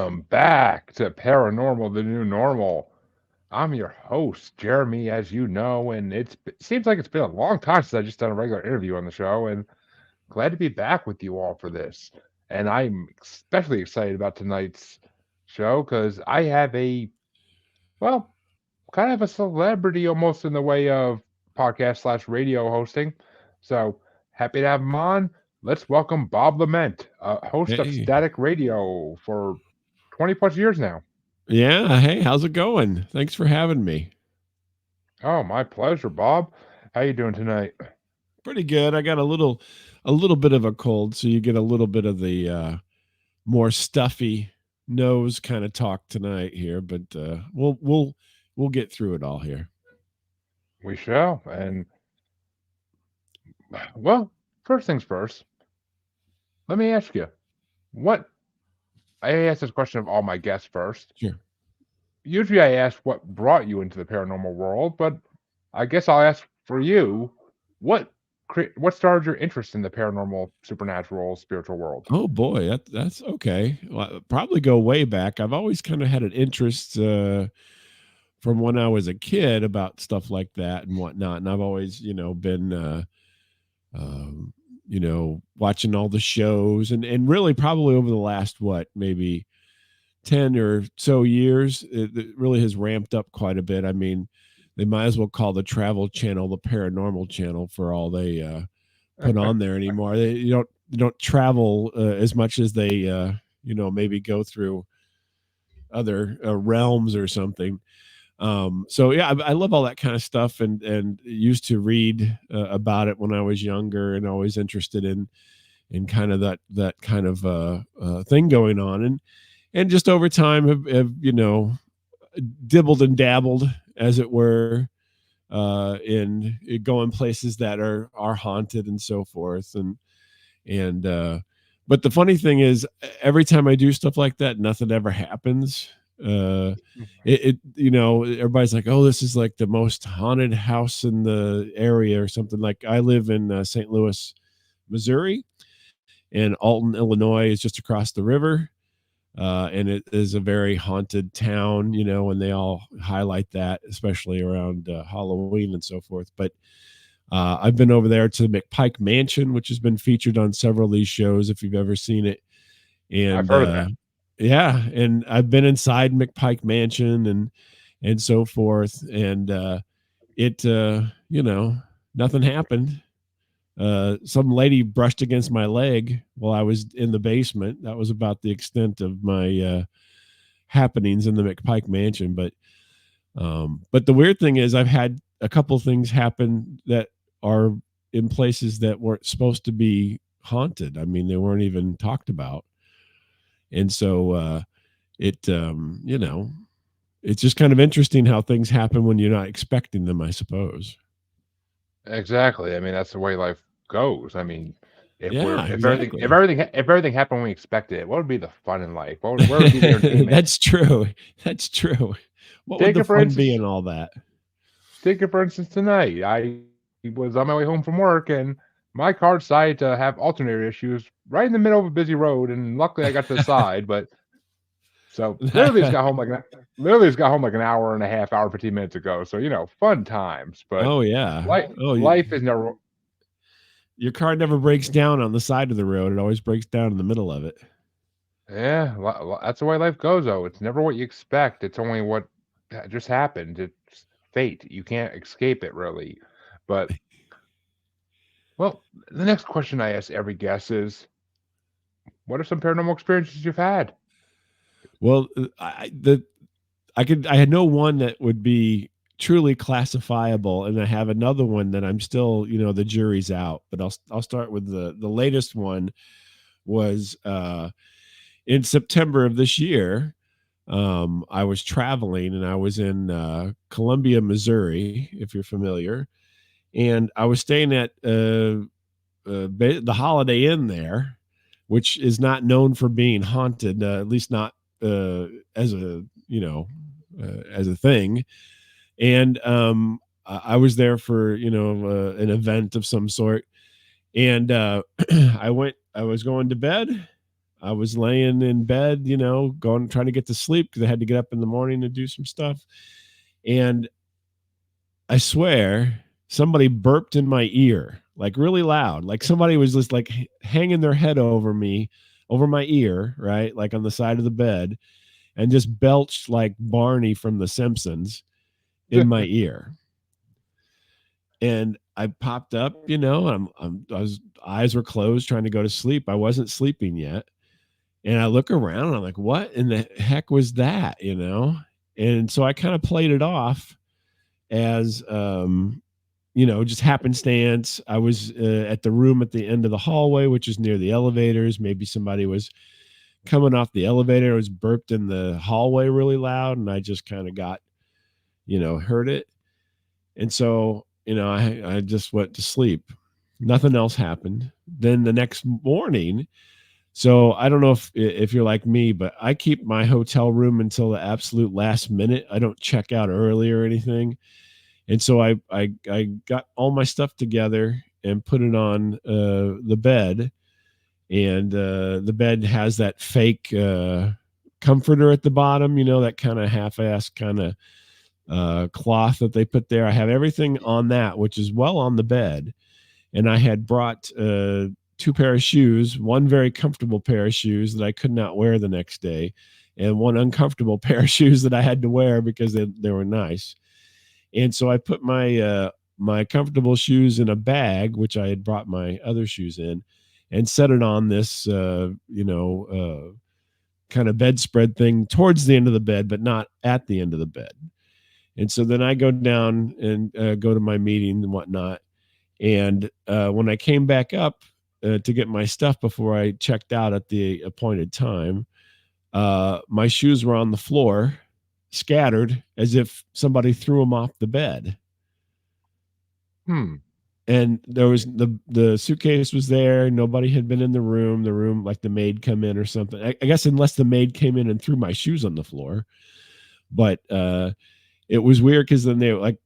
Welcome back to Paranormal, the New Normal. I'm your host, Jeremy, as you know, and it seems like it's been a long time since I just done a regular interview on the show, and glad to be back with you all for this. And I'm especially excited about tonight's show because I have well, kind of a celebrity almost in the way of podcast slash radio hosting. So happy to have him on. Let's welcome Bob Lement, host of Hey. Static Radio for 20 plus years now. Yeah. Hey, how's it going? Thanks for having me. Oh, my pleasure, Bob. How you doing tonight? Pretty good. I got a little bit of a cold, so you get a little bit of the more stuffy nose kind of talk tonight here, but we'll get through it all here. We shall. And well, first things first. Let me ask you, what I ask this question of all my guests first. Sure. Usually I ask what brought you into the paranormal world, but I guess I'll ask for you, what what started your interest in the paranormal, supernatural, spiritual world? Oh boy, that's okay. Well, probably go way back. I've always kind of had an interest from when I was a kid about stuff like that and whatnot, and I've always, been um, watching all the shows and really probably over the last maybe 10 or so years, it really has ramped up quite a bit. I mean, they might as well call the Travel Channel the Paranormal Channel for all they put on there anymore. You don't travel as much as they maybe go through other realms or something. So yeah, I love all that kind of stuff, and used to read about it when I was younger, and always interested in kind of that kind of thing going on, and just over time have dibbled and dabbled, as it were, in going places that are haunted and so forth, and but the funny thing is, every time I do stuff like that, nothing ever happens. Everybody's like, oh, this is like the most haunted house in the area or something. Like, I live in St. Louis, Missouri, and Alton, Illinois is just across the river. And it is a very haunted town, and they all highlight that, especially around Halloween and so forth. But I've been over there to the McPike Mansion, which has been featured on several of these shows, if you've ever seen it. I've And heard of that. yeah, and I've been inside McPike Mansion and so forth, and it nothing happened. Some lady brushed against my leg while I was in the basement. That was about the extent of my happenings in the McPike Mansion. But the weird thing is, I've had a couple things happen that are in places that weren't supposed to be haunted. I mean, they weren't even talked about, and so it's just kind of interesting how things happen when you're not expecting them, I suppose. Exactly. I mean, that's the way life goes. I mean, Yeah, if everything exactly. if everything happened when we expected it, what would be the fun in life? Where would be the entertainment? That's true. That's true. What would Take the it for fun be instance. in all that? Take it for instance tonight. I was on my way home from work and my car decided to have alternator issues right in the middle of a busy road, and luckily I got to the side. But so literally just got home like an hour and a half, hour 15 minutes ago. So fun times. But Oh yeah. Oh, life is never. your car never breaks down on the side of the road. It always breaks down in the middle of it. Yeah, that's the way life goes, though. It's never what you expect. It's only what just happened. It's fate. You can't escape it, really. But, well, the next question I ask every guest is, what are some paranormal experiences you've had? Well, I had no one that would be truly classifiable, and I have another one that I'm still, the jury's out. But I'll start with the latest one. Was in September of this year. I was traveling, and I was in Columbia, Missouri, if you're familiar, and I was staying at the Holiday Inn there, which is not known for being haunted, at least not as a as a thing. And I was there for an event of some sort, and I was going to bed. I was laying in bed, going trying to get to sleep because I had to get up in the morning to do some stuff. And I swear somebody burped in my ear, like really loud. Like somebody was just like hanging their head over me, over my ear, right? Like on the side of the bed, and just belched like Barney from The Simpsons in my ear. And I popped up, I was eyes were closed, trying to go to sleep. I wasn't sleeping yet. And I look around and I'm like, what in the heck was that? And so I kind of played it off as, just happenstance. I was at the room at the end of the hallway, which is near the elevators. Maybe somebody was coming off the elevator, was burped in the hallway really loud. And I just kind of got, heard it. And so, I just went to sleep. Nothing else happened. Then the next morning, so I don't know if you're like me, but I keep my hotel room until the absolute last minute. I don't check out early or anything. And so I got all my stuff together and put it on the bed. And the bed has that fake comforter at the bottom, that kind of half-ass kind of cloth that they put there. I have everything on that, which is well on the bed. And I had brought 2 pair of shoes, one very comfortable pair of shoes that I could not wear the next day, and one uncomfortable pair of shoes that I had to wear because they were nice. And so I put my comfortable shoes in a bag, which I had brought my other shoes in, and set it on this kind of bedspread thing towards the end of the bed, but not at the end of the bed. And so then I go down and go to my meeting and whatnot. And when I came back up to get my stuff before I checked out at the appointed time, my shoes were on the floor, scattered as if somebody threw them off the bed. And there was the suitcase was there. Nobody had been in the room, like the maid come in or something. I guess unless the maid came in and threw my shoes on the floor. But it was weird because then they like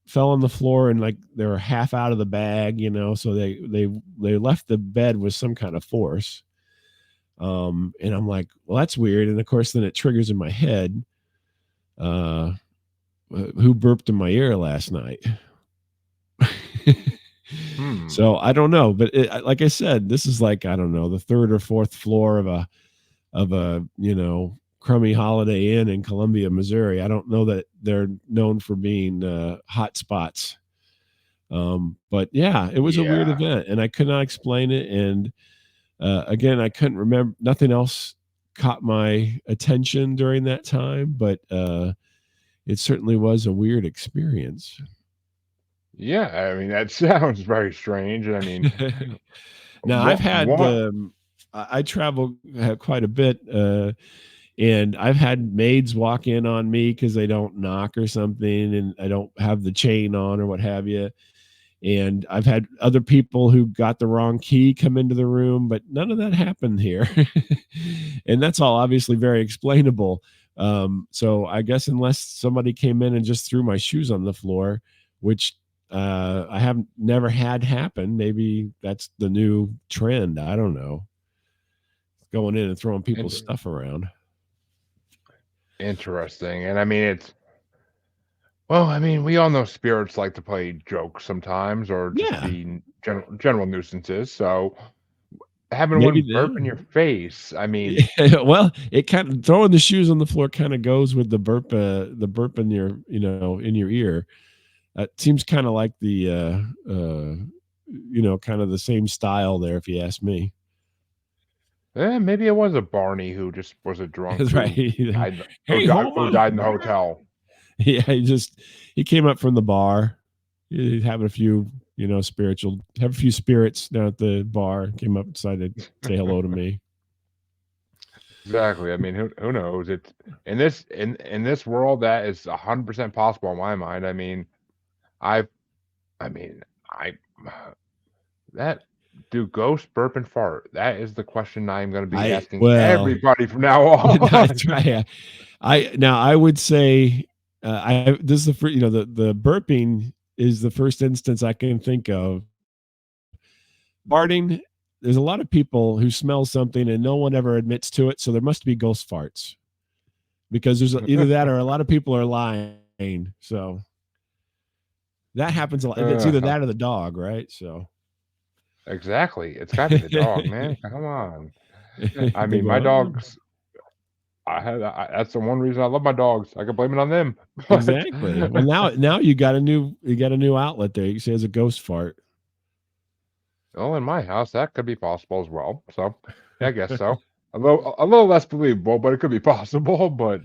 fell on the floor and like they were half out of the bag, so they left the bed with some kind of force. And I'm like, well, that's weird. And of course, then it triggers in my head, who burped in my ear last night? So I don't know, but like I said, this is like, I don't know, the 3rd or 4th floor of a crummy Holiday Inn in Columbia, Missouri. I don't know that they're known for being hot spots. But yeah, it was a weird event and I could not explain it. And again, I couldn't remember, nothing else caught my attention during that time, but it certainly was a weird experience. Yeah, I mean, that sounds very strange. I mean, now I've had, I travel quite a bit, and I've had maids walk in on me because they don't knock or something and I don't have the chain on or what have you. And I've had other people who got the wrong key come into the room, but none of that happened here. And that's all obviously very explainable. So I guess unless somebody came in and just threw my shoes on the floor, which I have never had happen. Maybe that's the new trend. I don't know. Going in and throwing people's stuff around. Interesting. And I mean, we all know spirits like to play jokes sometimes or just be general nuisances. So having Maybe one burp in your face, I mean, well, it kind of throwing the shoes on the floor kind of goes with the burp in your, in your ear. It seems kind of like the, kind of the same style there, if you ask me. maybe it was a Barney who just was a drunk That's right. who died Hey, who died in the hotel. Yeah, he came up from the bar. He's having a few, have a few spirits down at the bar. Came up, decided to say hello to me. Exactly. I mean, who knows? It's in this world that is 100% possible in my mind. I mean, I that do ghosts burp and fart? That is the question I'm going to be asking everybody from now on. That's right. I would say this is the burping is the first instance I can think of. Farting, there's a lot of people who smell something and no one ever admits to it. So there must be ghost farts, because there's either that or a lot of people are lying. So that happens a lot. It's either that or the dog, right? So Exactly. It's got to be the dog, man. Come on. I they mean, go, my oh, dogs. That's the one reason I love my dogs. I can blame it on them. But exactly. Well, now you got a new outlet there. You can say it's a ghost fart. well, in my house, that could be possible as well. So, yeah, I guess so. A little less believable, but it could be possible. But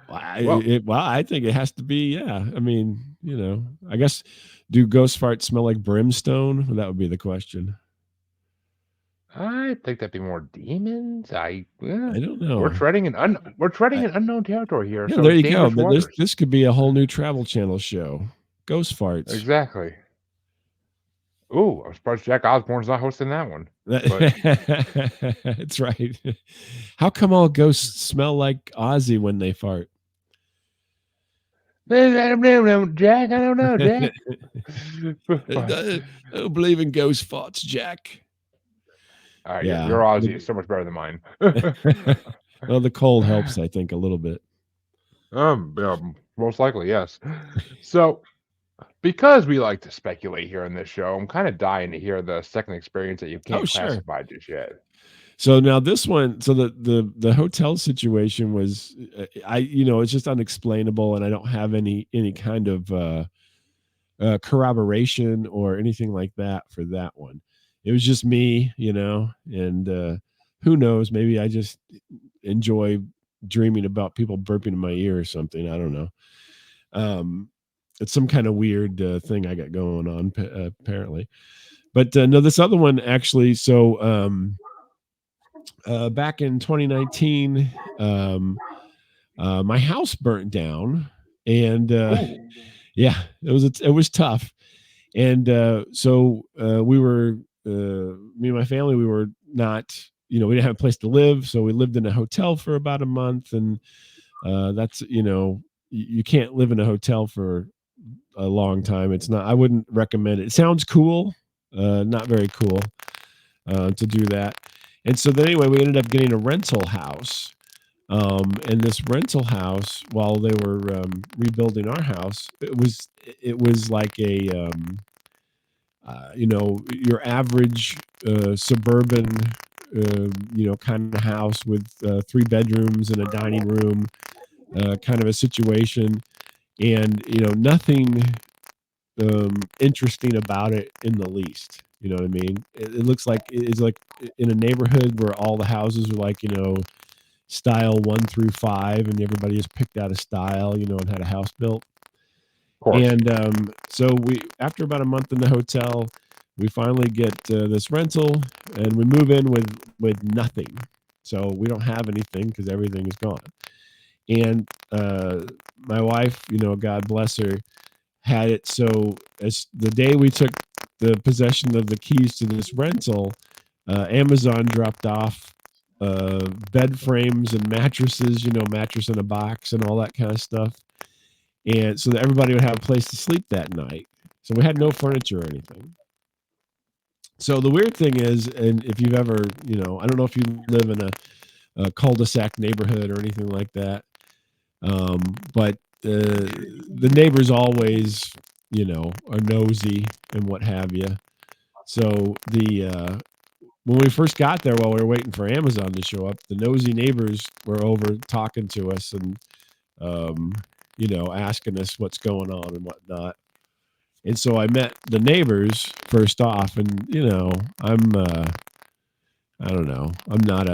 well, Well, I think it has to be. Yeah, I mean, I guess, do ghost farts smell like brimstone? That would be the question. I think that'd be more demons. I don't We're know. treading I, in unknown territory here, yeah, so there it's you go. dangerous But this waters. this could be a whole new Travel Channel show. Ghost farts. Exactly. Ooh, I'm surprised Jack Osborne's not hosting that one. But That's right. How come all ghosts smell like Ozzy when they fart? I don't know, Jack. I don't know, Jack. I don't believe in ghost farts, Jack. All right, your Yeah. Aussie is so much better than mine. Well, the cold helps, I think, a little bit. Yeah, most likely, yes. So, because we like to speculate here on this show, I'm kind of dying to hear the second experience that you Oh, can't sure. classify just yet. So now this one, so the hotel situation was, it's just unexplainable, and I don't have any kind of corroboration or anything like that for that one. It was just me, and who knows? Maybe I just enjoy dreaming about people burping in my ear or something. I don't know. It's some kind of weird thing I got going on, apparently. But no, this other one actually. So back in 2019, my house burnt down, and Ooh, yeah, it was tough. And so we were, me and my family, we were not, we didn't have a place to live, so we lived in a hotel for about a month, and that's, you can't live in a hotel for a long time. It's not. I wouldn't recommend it. It sounds cool, not very cool to do that. And so then anyway, we ended up getting a rental house. And this rental house, while they were rebuilding our house, it was like a your average suburban kind of house with 3 bedrooms and a dining room, kind of a situation, and nothing interesting about it in the least. You know what I mean? It looks like it's like in a neighborhood where all the houses are like, style 1 through 5, and everybody has picked out a style, and had a house built. of course. And so we, after about a month in the hotel, we finally get this rental, and we move in with nothing. So we don't have anything because everything is gone. And my wife, God bless her, had it so as the day we took the possession of the keys to this rental, Amazon dropped off bed frames and mattresses, mattress in a box and all that kind of stuff. And so that everybody would have a place to sleep that night. So we had no furniture or anything. So the weird thing is, and if you've ever, I don't know if you live in a cul-de-sac neighborhood or anything like that, but the neighbors always, are nosy and what have you. So when we first got there, while we were waiting for Amazon to show up, the nosy neighbors were over talking to us and, um, asking us what's going on and whatnot. And so I met the neighbors first off, and I'm I don't know, I'm not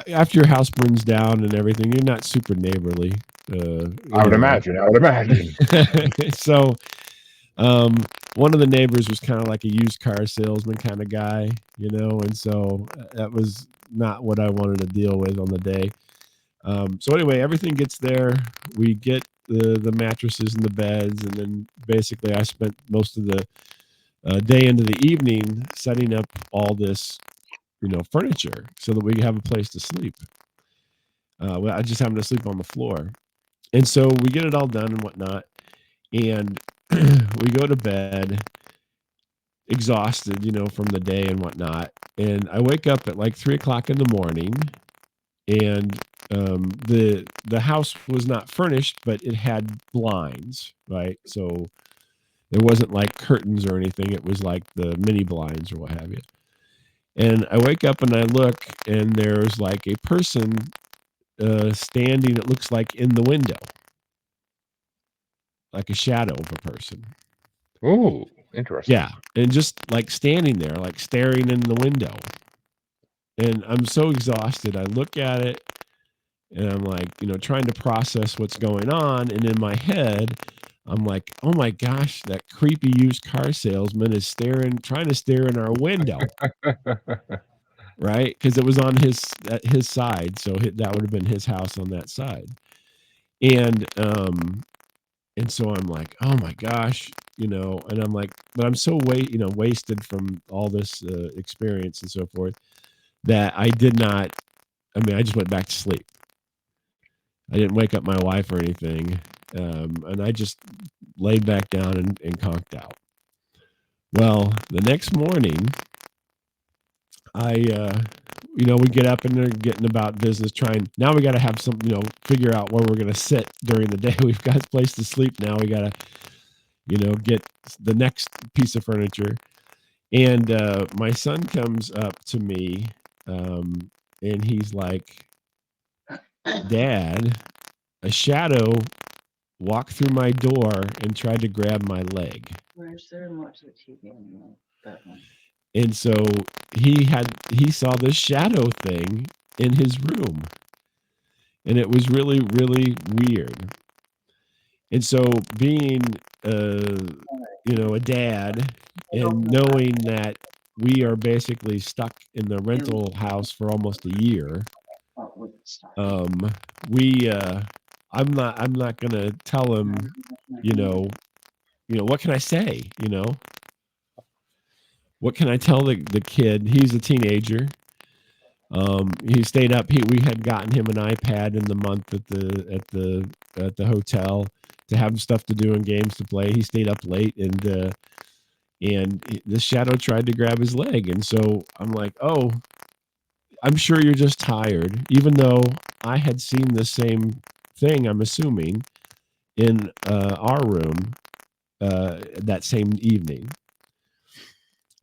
after your house burns down and everything, you're not super neighborly. I would Anyway, imagine. I would imagine. so um, one of the neighbors was kind of like a used car salesman kind of guy, and so that was not what I wanted to deal with on the day. So anyway, everything gets there. We get the mattresses and the beds, and then basically I spent most of the day into the evening setting up all this, furniture so that we have a place to sleep. I just happened to sleep on the floor, and so we get it all done and whatnot, and we go to bed, exhausted, from the day and whatnot. And I wake up at like 3 o'clock in the morning, and the house was not furnished, but it had blinds, right? So there wasn't like curtains or anything. It was like the mini blinds or what have you. And I wake up and I look, and there's like a person standing, it looks like in the window, like a shadow of a person. Ooh, interesting. Yeah. And just like standing there, like staring in the window. And I'm so exhausted. I look at it and I'm like, trying to process what's going on. And in my head, I'm like, oh my gosh, that creepy used car salesman is trying to stare in our window. Right? Because it was on his side. So that would have been his house on that side. And so I'm like, oh my gosh, and I'm like, but I'm so wasted from all this experience and so forth, that I did not, I just went back to sleep. I didn't wake up my wife or anything. And I just laid back down and conked out. Well, the next morning, we get up and they're getting about business, now we got to have some, figure out where we're going to sit during the day. We've got a place to sleep now. We got to, get the next piece of furniture. And my son comes up to me, and he's like, Dad, a shadow walked through my door and tried to grab my leg. Where's there and watch the TV on that one? And so he saw this shadow thing in his room. And it was really, really weird. And so being, a dad, and knowing that we are basically stuck in the rental house for almost a year, I'm not gonna tell him, what can I say? What can I tell the kid? He's a teenager. He stayed up. We had gotten him an iPad in the month at the hotel to have stuff to do and games to play. He stayed up late, and the shadow tried to grab his leg. And so I'm like, oh, I'm sure you're just tired, even though I had seen the same thing, I'm assuming, in our room that same evening.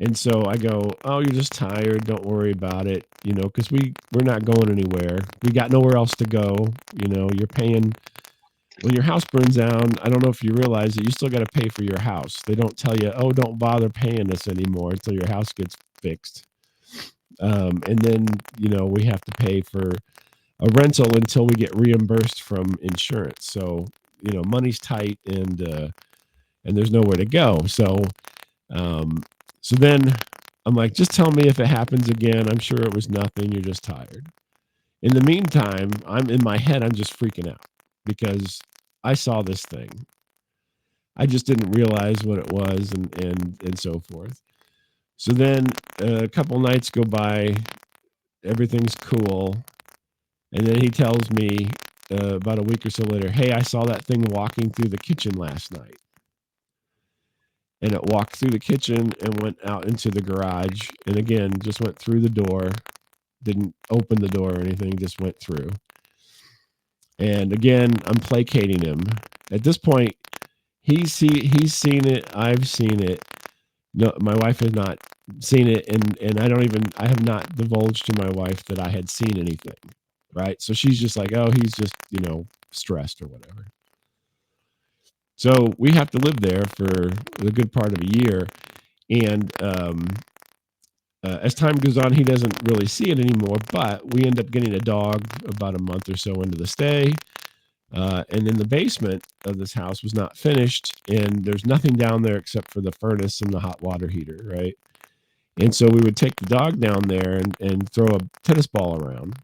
And so I go, oh, you're just tired. Don't worry about it, because we're not going anywhere. We got nowhere else to go. You're paying. When your house burns down, I don't know if you realize that you still got to pay for your house. They don't tell you, oh, don't bother paying us anymore until your house gets fixed. And then, we have to pay for a rental until we get reimbursed from insurance. So, money's tight, and there's nowhere to go. So then I'm like, just tell me if it happens again. I'm sure it was nothing. You're just tired. In the meantime, I'm in my head, I'm just freaking out because I saw this thing. I just didn't realize what it was, and so forth. So then a couple nights go by, everything's cool. And then he tells me about a week or so later, hey, I saw that thing walking through the kitchen last night. And it walked through the kitchen and went out into the garage. And again, just went through the door, didn't open the door or anything, just went through. And again, I'm placating him. At this point, he's seen it. I've seen it. No, my wife has not seen it. And I have not divulged to my wife that I had seen anything. Right. So she's just like, oh, he's just, stressed or whatever. So we have to live there for a good part of a year. And as time goes on, he doesn't really see it anymore, but we end up getting a dog about a month or so into the stay. And then the basement of this house was not finished, and there's nothing down there except for the furnace and the hot water heater, right? And so we would take the dog down there and throw a tennis ball around.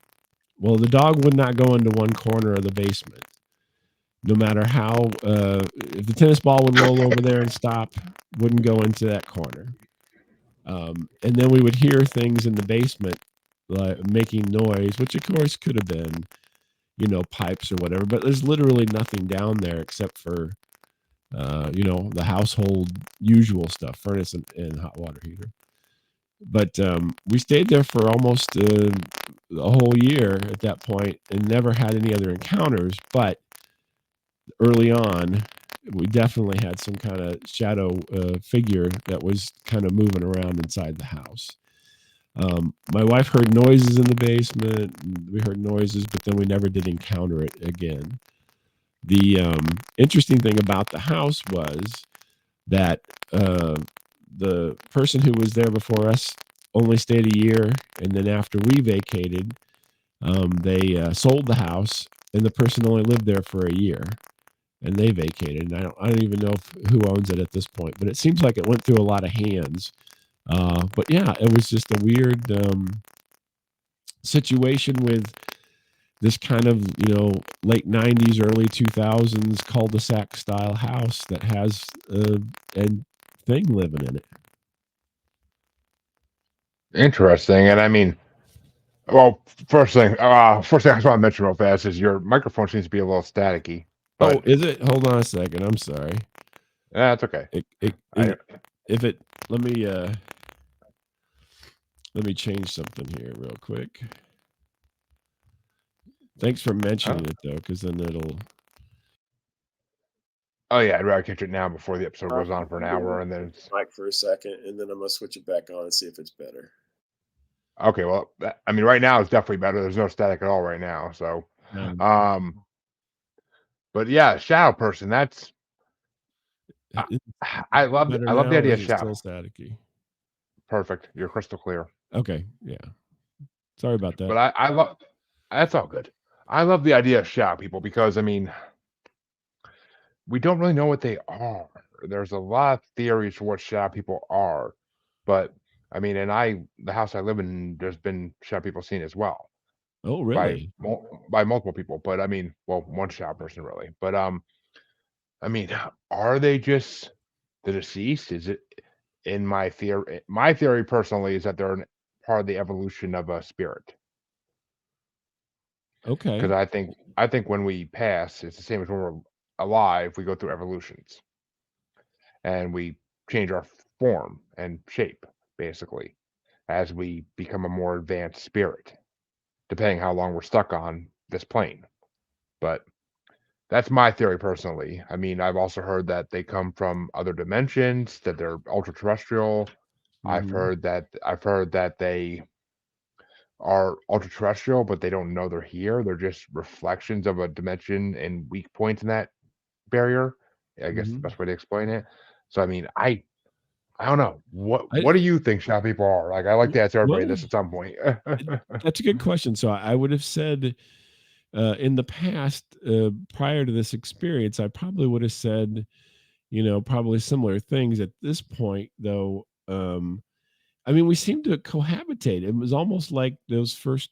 Well, the dog would not go into one corner of the basement. No matter how, if the tennis ball would roll over there and stop, wouldn't go into that corner. And then we would hear things in the basement, like making noise, which of course could have been, pipes or whatever. But there's literally nothing down there except for the household usual stuff, furnace and hot water heater. But we stayed there for almost a whole year at that point and never had any other encounters. But early on, we definitely had some kind of shadow figure that was kind of moving around inside the house. My wife heard noises in the basement. We heard noises, but then we never did encounter it again. The interesting thing about the house was that the person who was there before us only stayed a year, and then after we vacated, they sold the house, and the person only lived there for a year, and they vacated. And I don't even know who owns it at this point, but it seems like it went through a lot of hands. But yeah, it was just a weird situation with this kind of late 90s, early 2000s cul-de-sac style house that has a thing living in it. Interesting. And I mean, well, first thing I just want to mention real fast is your microphone seems to be a little staticky. Oh, is it? Hold on a second. I'm sorry. That's okay. Let me change something here real quick. Thanks for mentioning it though, because then it'll. Oh yeah, I'd rather catch it now before the episode goes on for an hour, and then it's mic for a second, and then I'm gonna switch it back on and see if it's better. Okay, well, I mean, right now it's definitely better. There's no static at all right now. So, but yeah, shadow person. That's I love the idea of shadow. Still staticky. Perfect. You're crystal clear. Okay. Yeah. Sorry about that. But I love. That's all good. I love the idea of shadow people because I mean, we don't really know what they are. There's a lot of theories for what shadow people are, but I mean, the house I live in, there's been shadow people seen as well. Oh, really? By multiple people, but I mean, well, one shadow person really. But I mean, are they just the deceased? Is it in my theory? My theory personally is that they're part of the evolution of a spirit. Okay. Because I think when we pass, it's the same as when we're alive. We go through evolutions, and we change our form and shape basically as we become a more advanced spirit, depending how long we're stuck on this plane. But that's my theory personally. I mean, I've also heard that they come from other dimensions, that they're ultra terrestrial. I've heard that they are ultra terrestrial, but they don't know they're here. They're just reflections of a dimension and weak points in that barrier. I guess the best way to explain it. So I mean, I don't know. What do you think shadow people are? Like, I like to ask everybody this at some point. That's a good question. So I would have said in the past, prior to this experience, I probably would have said, probably similar things. At this point, though, I mean, we seemed to cohabitate. It was almost like those first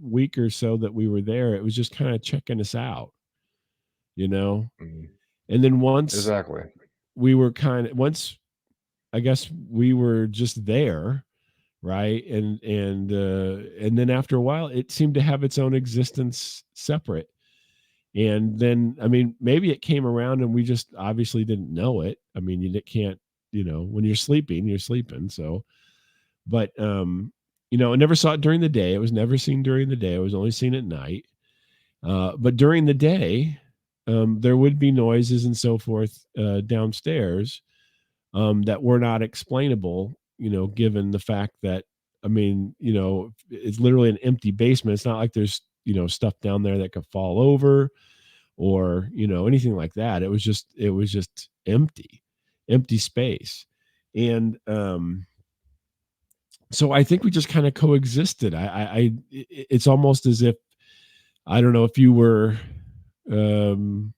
week or so that we were there. It was just kind of checking us out, And then once we were once I guess we were just there, right? And then after a while, it seemed to have its own existence separate. And then, I mean, maybe it came around and we just obviously didn't know it. I mean, you can't, when you're sleeping, you're sleeping. So, but, I never saw it during the day. It was never seen during the day. It was only seen at night. But during the day, there would be noises and so forth downstairs that were not explainable, given the fact that, I mean, it's literally an empty basement. It's not like there's, stuff down there that could fall over or, anything like that. It was just empty space. And, so I think we just kind of coexisted. It's almost as if, I don't know if you were, kind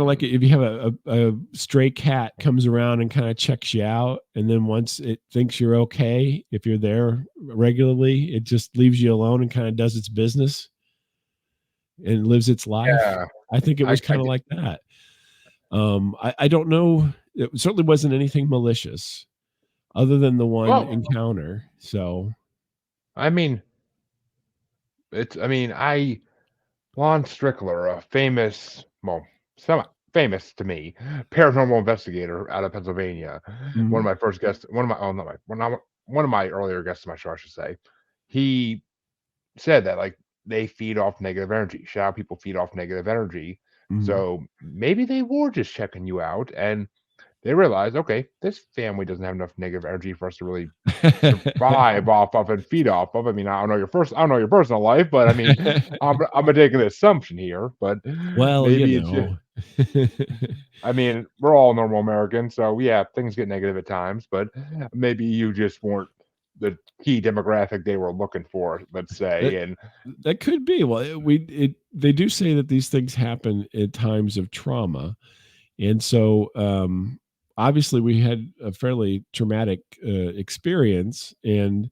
of like if you have a stray cat comes around and kind of checks you out, and then once it thinks you're okay, if you're there regularly, it just leaves you alone and kind of does its business and lives its life. Yeah, I think it was kind of like that. I don't know. It certainly wasn't anything malicious other than the one encounter. So, I mean, Lon Strickler, a famous, famous to me paranormal investigator out of Pennsylvania. One of Mhm. my first guests, one of my oh not my one of my earlier guests on my show, I should say. He said that like they feed off negative energy. Shadow people feed off negative energy. Mhm. So maybe they were just checking you out and they realized, okay, this family doesn't have enough negative energy for us to really survive off of and feed off of. I mean, I don't know your personal life, but I mean, I'm gonna take an assumption here, but Well, maybe it's just, I mean, we're all normal Americans, so yeah, things get negative at times, but maybe you just weren't the key demographic they were looking for, let's that say, and that could be. Well, they do say that these things happen at times of trauma, and so obviously we had a fairly traumatic experience, and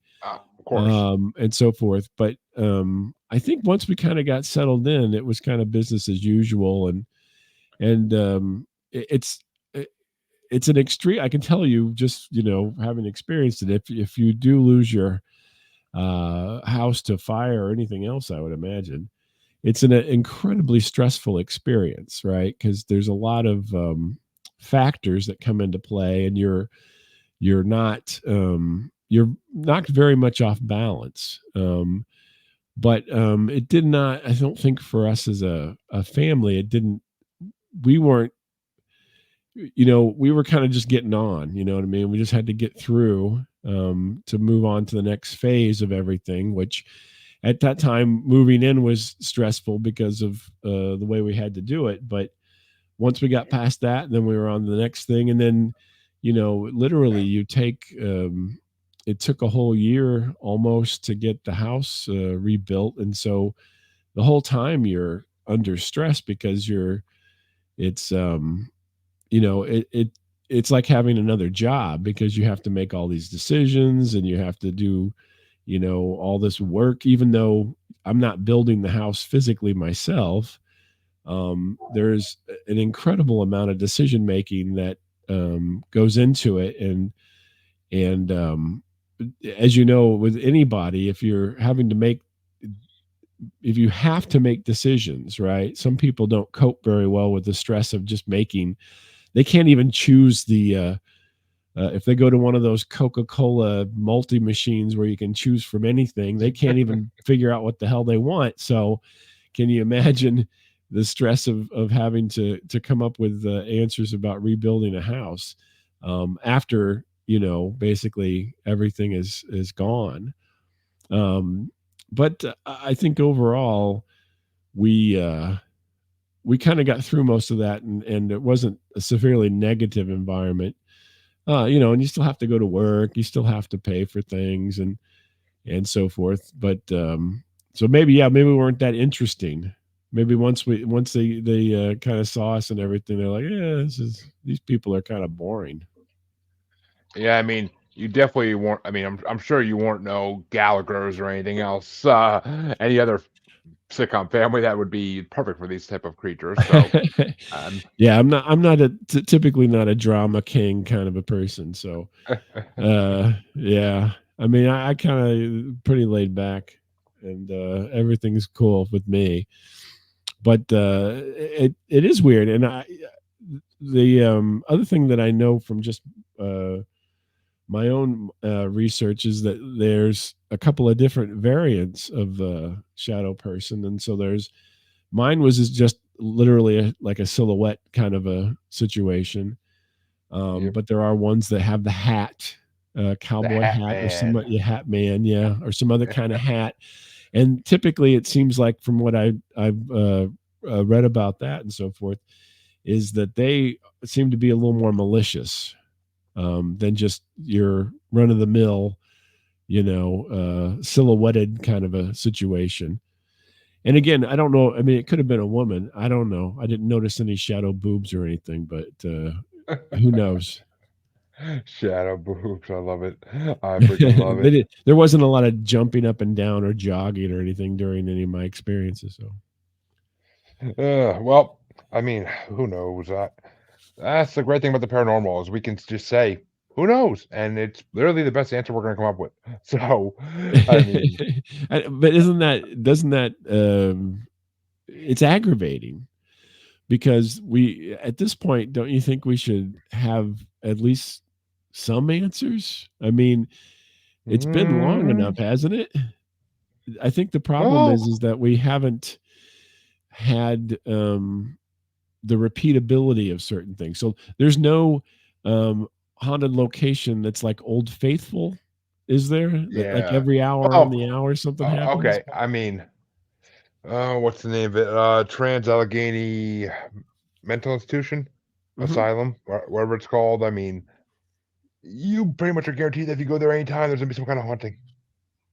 so forth. But I think once we kind of got settled in, it was kind of business as usual, and it's it's an extreme. I can tell you, just having experienced it. If you do lose your house to fire or anything else, I would imagine it's an incredibly stressful experience, right? Because there's a lot of factors that come into play, and you're knocked very much off balance. But it did not. I don't think for us as a family, it didn't. We weren't. We were kind of just getting on. You know what I mean? We just had to get through to move on to the next phase of everything, which at that time moving in was stressful because of the way we had to do it. But once we got past that, then we were on to the next thing. And then, literally you take, it took a whole year almost to get the house rebuilt. And so the whole time you're under stress because it's, it's like having another job because you have to make all these decisions and you have to do all this work, even though I'm not building the house physically myself. There's an incredible amount of decision making that goes into it. And as you know, with anybody, if you have to make decisions, right? Some people don't cope very well with the stress of just making, they can't even choose if they go to one of those Coca-Cola multi machines where you can choose from anything, they can't even figure out what the hell they want. So can you imagine the stress of having to come up with answers about rebuilding a house after, basically everything is gone. But I think overall we kind of got through most of that, and it wasn't a severely negative environment. And you still have to go to work, you still have to pay for things and so forth. But so maybe we weren't that interesting. Maybe once they kind of saw us and everything, they're like, yeah, these people are kind of boring. yeah, I mean, you definitely weren't. I mean, I'm sure you weren't no Gallagher's or anything else, any other sitcom family that would be perfect for these type of creatures. So, um, Yeah, I'm not typically not a drama king kind of a person. So yeah, I mean, I kind of pretty laid back, and everything's cool with me. But it is weird, and the other thing that I know from just uh, my own research is that there's a couple of different variants of shadow person, and so there's mine was just literally like a silhouette kind of a situation. yep, But there are ones that have the hat, the cowboy Hat hat, or some Man. hat man, yeah, or some other kind of hat. And typically, it seems like from what I've read about that and so forth, is that they seem to be a little more malicious than just your run of the mill, silhouetted kind of a situation. And again, I don't know. I mean, it could have been a woman. I don't know. I didn't notice any shadow boobs or anything, but who knows? Shadow boobs. I love it. I freaking love it. There wasn't a lot of jumping up and down or jogging or anything during any of my experiences. So Well, I mean, who knows? That's the great thing about the paranormal is we can just say, "Who knows?" And it's literally the best answer we're gonna come up with. So, I mean, But doesn't that it's aggravating because we at this point, don't you think we should have at least some answers? I mean, it's been long enough, hasn't it? I think the problem Well, is that we haven't had the repeatability of certain things. So there's no um, haunted location that's like Old Faithful, is there? That like yeah. every hour on Well, the hour something happens? okay. I mean, what's the name of it? Trans Allegheny Mental Institution, Hmm. Asylum, whatever it's called. I mean, you pretty much are guaranteed that if you go there anytime, there's gonna be some kind of haunting.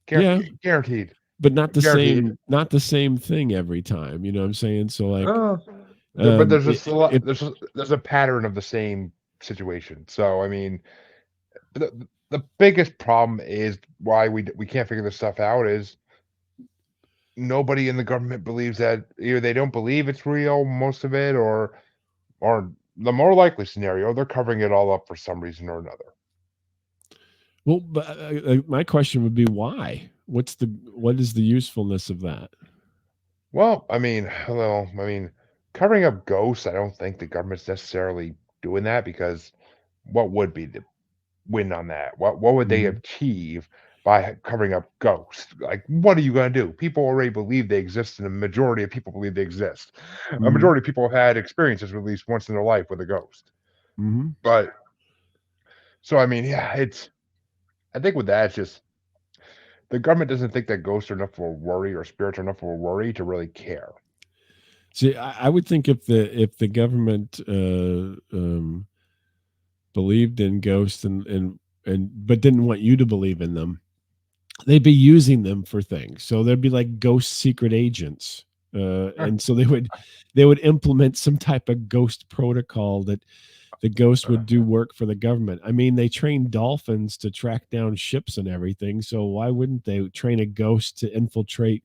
Yeah, Guaranteed. but not the Guaranteed. same thing every time. You know what I'm saying? So like, Uh, but there's just a lot. if There's a pattern of the same situation. So I mean, the biggest problem is why we can't figure this stuff out is nobody in the government believes that either they don't believe it's real, most of it, or the more likely scenario, they're covering it all up for some reason or another. well, but my question would be why? What is the usefulness of that? I mean, covering up ghosts, I don't think the government's necessarily doing that because what would be the win on that? What would they Hmm. achieve by covering up ghosts? Like, what are you going to do? People already believe they exist, and a majority of people believe they exist. A Hmm. majority of people have had experiences at least once in their life with a ghost. Hmm. But so I mean, yeah, it's. I think with that, it's just the government doesn't think that ghosts are enough of a worry or spirits are enough of a worry to really care. See, I would think if the government believed in ghosts and but didn't want you to believe in them, they'd be using them for things. So there'd be like ghost secret agents, and so they would implement some type of ghost protocol that the ghost would do work for the government. I mean, they train dolphins to track down ships and everything. So why wouldn't they train a ghost to infiltrate,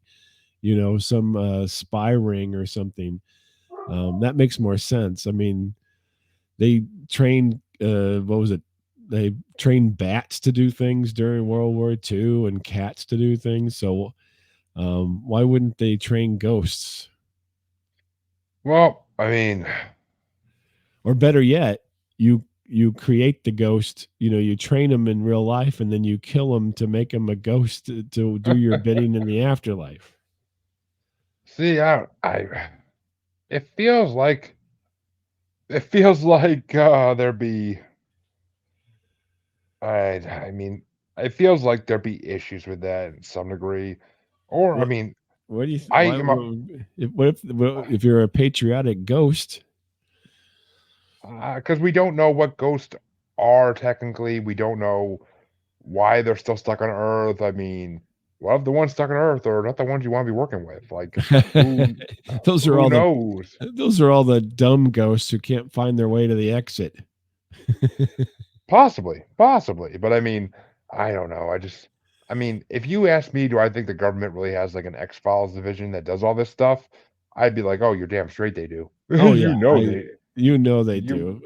some spy ring or something? That makes more sense. I mean, they trained what was it? They trained bats to do things during World War II and cats to do things. So why wouldn't they train ghosts? Well, I mean, Or better yet, you create the ghost. You train them in real life, and then you kill them to make them a ghost to do your bidding in the afterlife. see, it feels like there'd be I mean, it feels like there'd be issues with that in some degree. Or I What mean, what do you I why am if you're a patriotic ghost? because we don't know what ghosts are technically. We don't know why they're still stuck on Earth. I mean, what if the ones stuck on Earth are not the ones you want to be working with? Like, who those are who all the knows? those are all the dumb ghosts who can't find their way to the exit. Possibly. But I mean, I don't know. I mean, if you ask me, do I think the government really has like an X-Files division that does all this stuff? I'd be like, oh, you're damn straight they do. Oh yeah, You know they they you do.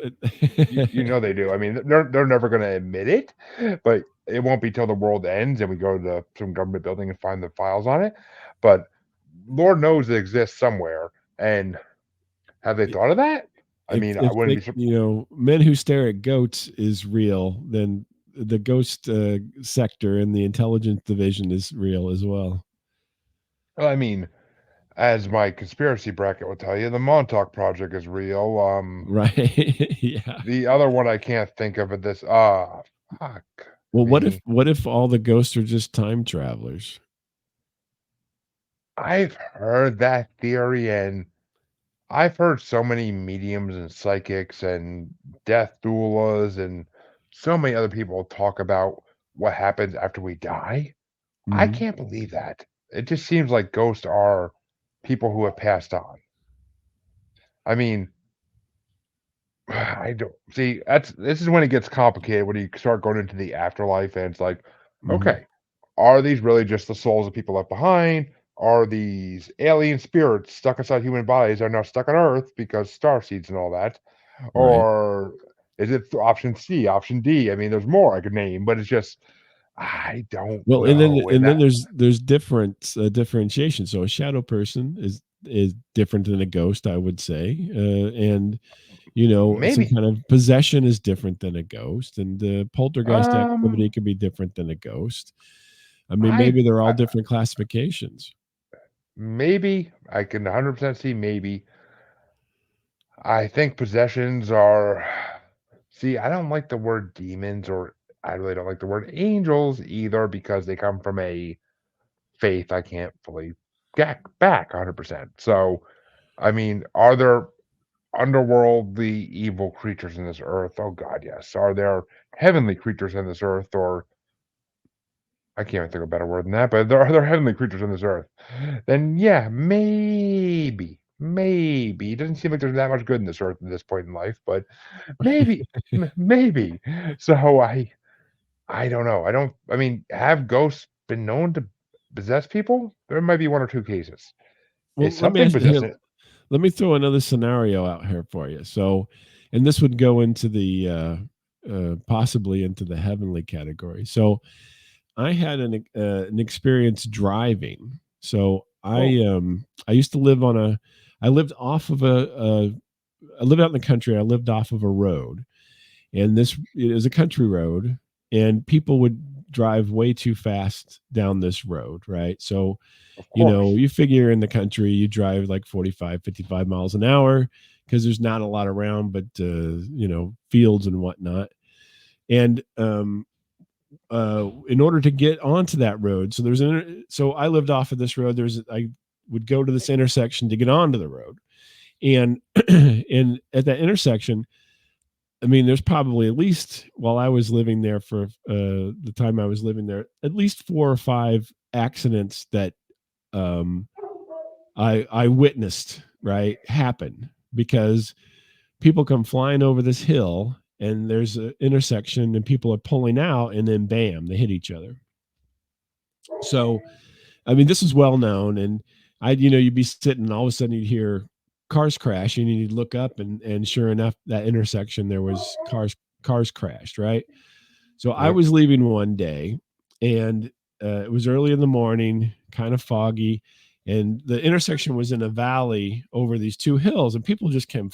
you know they do. I mean, they're never going to admit it, but it won't be till the world ends and we go to some government building and find the files on it. But Lord knows it exists somewhere. And have they thought of that? I mean, I If wouldn't they, be. men who stare at goats is real, then the ghost sector in the intelligence division is real as well. I mean, as my conspiracy bracket will tell you, the Montauk Project is real. Right. Yeah. The other one I can't think of at this. Fuck Well, me. what if all the ghosts are just time travelers? I've heard that theory, and I've heard so many mediums and psychics and death doulas and so many other people talk about what happens after we die. I Hmm. can't believe that. It just seems like ghosts are people who have passed on. I mean, I don't see this is when it gets complicated when you start going into the afterlife and it's like, Hmm. okay, are these really just the souls of people left behind? Are these alien spirits stuck inside human bodies are now stuck on Earth because star seeds and all that? Right. Or is it option C, option D? I mean, there's more I could name, but it's just I don't Well, know. And and then that there's different differentiation. So a shadow person is is different than a ghost, I would say. And some Maybe. kind of possession is different than a ghost, and poltergeist Um, activity can be different than a ghost. I mean, I, maybe they're all I different classifications. maybe I can 100% see maybe. I think possessions are. See, I don't like the word demons, or I really don't like the word angels either because they come from a faith I can't fully get back 100%. So, I mean, are there underworldly evil creatures in this earth? Oh God, yes. Are there heavenly creatures in this earth, or I can't even think of a better word than that, but are there heavenly creatures in this earth? Then yeah, maybe. Maybe. It doesn't seem like there's that much good in this earth at this point in life, but maybe. Maybe. So I don't know. I mean, have ghosts been known to possess people? There might be one or two cases. Well, Is let me something ask you here. possessing? Let me throw another scenario out here for you. So, and this would go into the possibly into the heavenly category. So, I had an experience driving. So Oh, I used to live on a I lived off of I lived out in the country. I lived off of a road, and this is a country road, and people would drive way too fast down this road, right? So of course. you figure in the country you drive like 45, 55 miles an hour because there's not a lot around but fields and whatnot. And in order to get onto that road, so I lived off of this road. I would go to this intersection to get onto the road, and and at that intersection, I mean, there's probably at least, while I was living there for the time I was living there, at least 4 or 5 accidents that um, I witnessed, right, happen because people come flying over this hill, and there's an intersection and people are pulling out, and then bam, they hit each other. So I mean, this is well known, and you'd be sitting, and all of a sudden you'd hear cars crash, and you'd look up, and sure enough, that intersection there was cars crashed, right? So I Yep. was leaving one day, and it was early in the morning, kind of foggy, and the intersection was in a valley over these two hills, and people just came,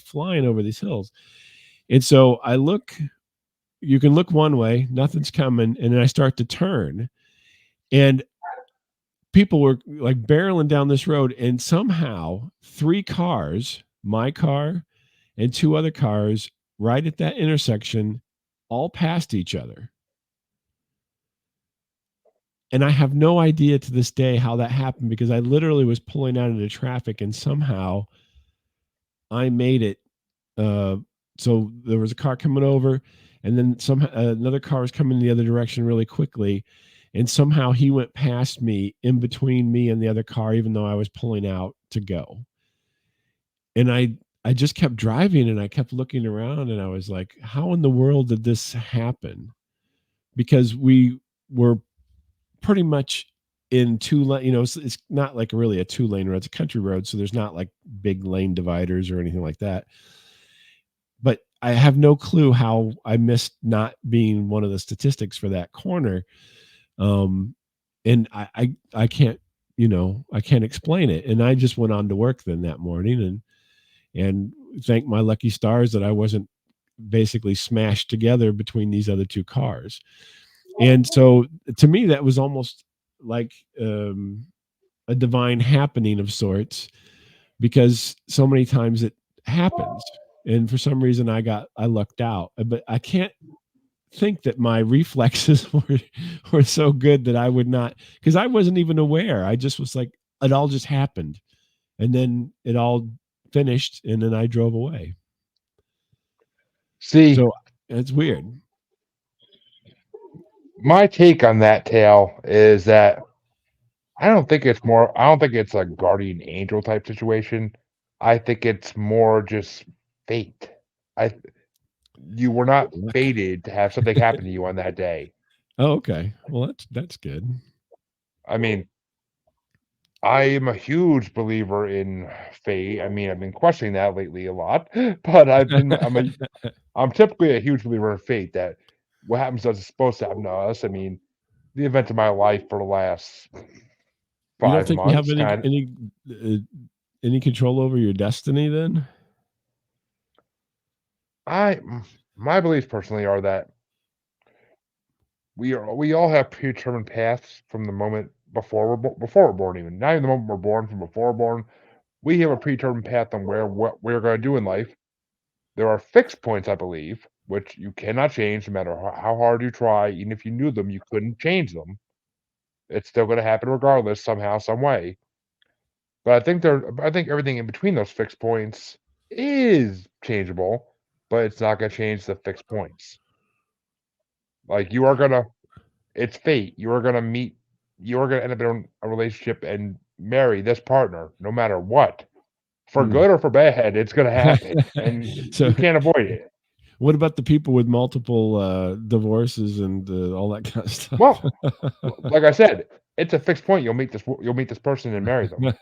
flying over these hills. And so I look, you can look one way, nothing's coming, and then I start to turn, and people were like barreling down this road, and somehow 3 cars, my car and 2 other cars, right at that intersection, all passed each other. And I have no idea to this day how that happened because I literally was pulling out into traffic, and somehow I made it. uh, so there was a car coming over, and then another car was coming the other direction really quickly, and somehow he went past me, in between me and the other car, even though I was pulling out to go. And I just kept driving, and I kept looking around, and I was like, how in the world did this happen? Because we were pretty much in two lane, it's not like really a 2 lane road, it's a country road, so there's not like big lane dividers or anything like that. But I have no clue how I missed not being one of the statistics for that corner. Um, and I can't, I can't explain it. And I just went on to work then that morning, and thank my lucky stars that I wasn't basically smashed together between these other 2 cars. And so to me, that was almost like a divine happening of sorts, because so many times it happens. And for some reason I lucked out, but I can't think that my reflexes were so good that I would not, because I wasn't even aware. I just was like, it all just happened, and then it all finished, and then I drove away. See, So it's weird. my take on that tale is that I don't think it's a guardian angel type situation. I think it's more just fate. I You were not Luck. fated to have something happen to you on that day. Oh, okay. Well, that's good. I mean, I am a huge believer in fate. I mean, I've been questioning that lately a lot, but I'm typically a huge believer in fate that what happens to us is supposed to happen to us. I mean, the event of my life for the last You don't 5 think you have months, kind of. any control over your destiny then? I my beliefs personally are that we all have predetermined paths from the moment before we're born even. Not even the moment we're born, from before we're born. We have a predetermined path on what we're gonna do in life. There are fixed points, I believe, which you cannot change no matter how hard you try. Even if you knew them, you couldn't change them. It's still gonna happen regardless, somehow, some way. But I think everything in between those fixed points is changeable, but it's not gonna change the fixed points. Like, it's fate. You are gonna end up in a relationship and marry this partner no matter what. For Hmm. good or for bad, it's gonna happen, and So you can't avoid it. what about the people with multiple divorces and all that kind of stuff? Well, like I said, it's a fixed point. You'll meet this person and marry them.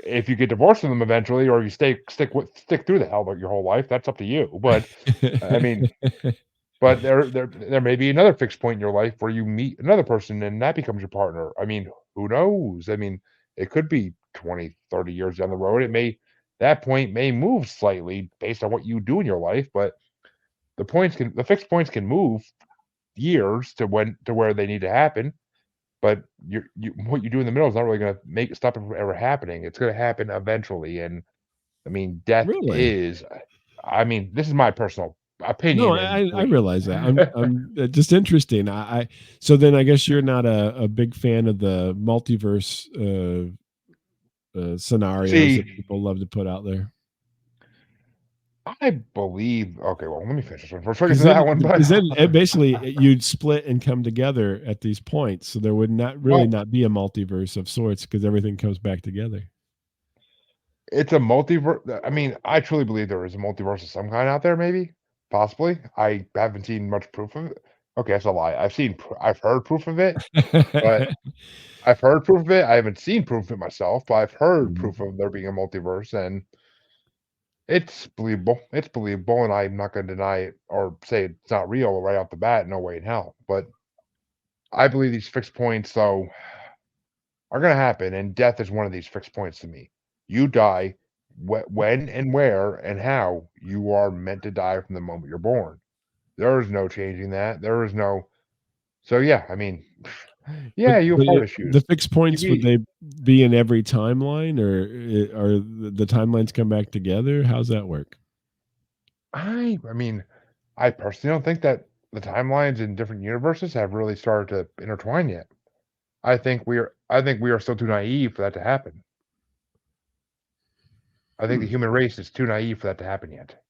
If you get divorced from them eventually, or you stick through the hell of your whole life, that's up to you. But I mean, but there may be another fixed point in your life where you meet another person and that becomes your partner. I mean, who knows? I mean, it could be 20, 30 years down the road. That point may move slightly based on what you do in your life, but the fixed points can move years to where they need to happen. But what you do in the middle is not really gonna stop it from ever happening. It's gonna happen eventually, and, I mean, death Really? is I mean, this is my personal No, opinion and I belief. realize that. I'm just interesting. So then I guess you're not a big fan of the multiverse scenarios that See, people love to put out there. I believe okay, well, let me finish this one first before I get to that one, but, Because then it basically you'd split and come together at these points, so there would well, not be a multiverse of sorts because everything comes back together. it's a multiverse. I mean, I truly believe there is a multiverse of some kind out there, maybe, possibly. I haven't seen much proof of it. Okay, that's a lie. I've heard proof of it, but I've heard proof of it. I haven't seen proof of it myself, but I've heard proof Mhm. of there being a multiverse, and it's believable. It's believable, and I'm not gonna deny it or say it's not real right off the bat, no way in hell. But I believe these fixed points, though, are gonna happen, and death is one of these fixed points to me. You die when and where and how you are meant to die from the moment you're born. There is no changing that. There is no so yeah, I mean, yeah, you have heart The issues. fixed You points, would be they be in every timeline, or are the timelines come back together? How's that work? I mean, I personally don't think that the timelines in different universes have really started to intertwine yet. I think we are still too naive for that to happen. I think the Hmm. human race is too naive for that to happen yet.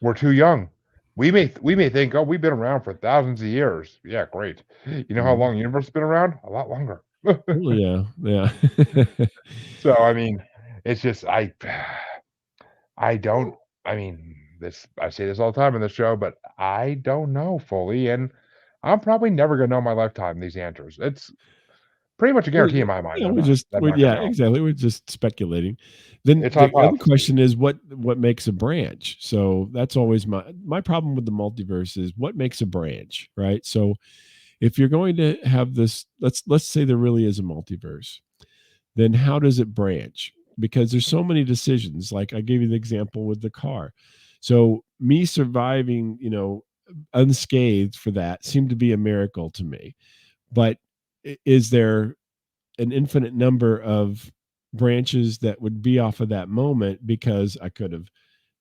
We're too young. We may think, "Oh, we've been around for thousands of years." Yeah, great. You know how Mhm. long the universe has been around? A lot longer. Oh, yeah, yeah. So, I mean, it's just I don't I mean, this I say this all the time in the show, but I don't know fully, and I'm probably never gonna know in my lifetime these answers. It's pretty much a Well, guarantee in my mind yeah, that I'm we're not gonna yeah, know. exactly. We're just speculating. Then It's the other hypotheses. question is what makes a branch? So that's always my problem with the multiverse is what makes a branch, right? So if you're going to have this, let's say there really is a multiverse, then how does it branch? Because there's so many decisions. Like I gave you the example with the car. So me surviving, unscathed for that seemed to be a miracle to me. But is there an infinite number of branches that would be off of that moment because I could have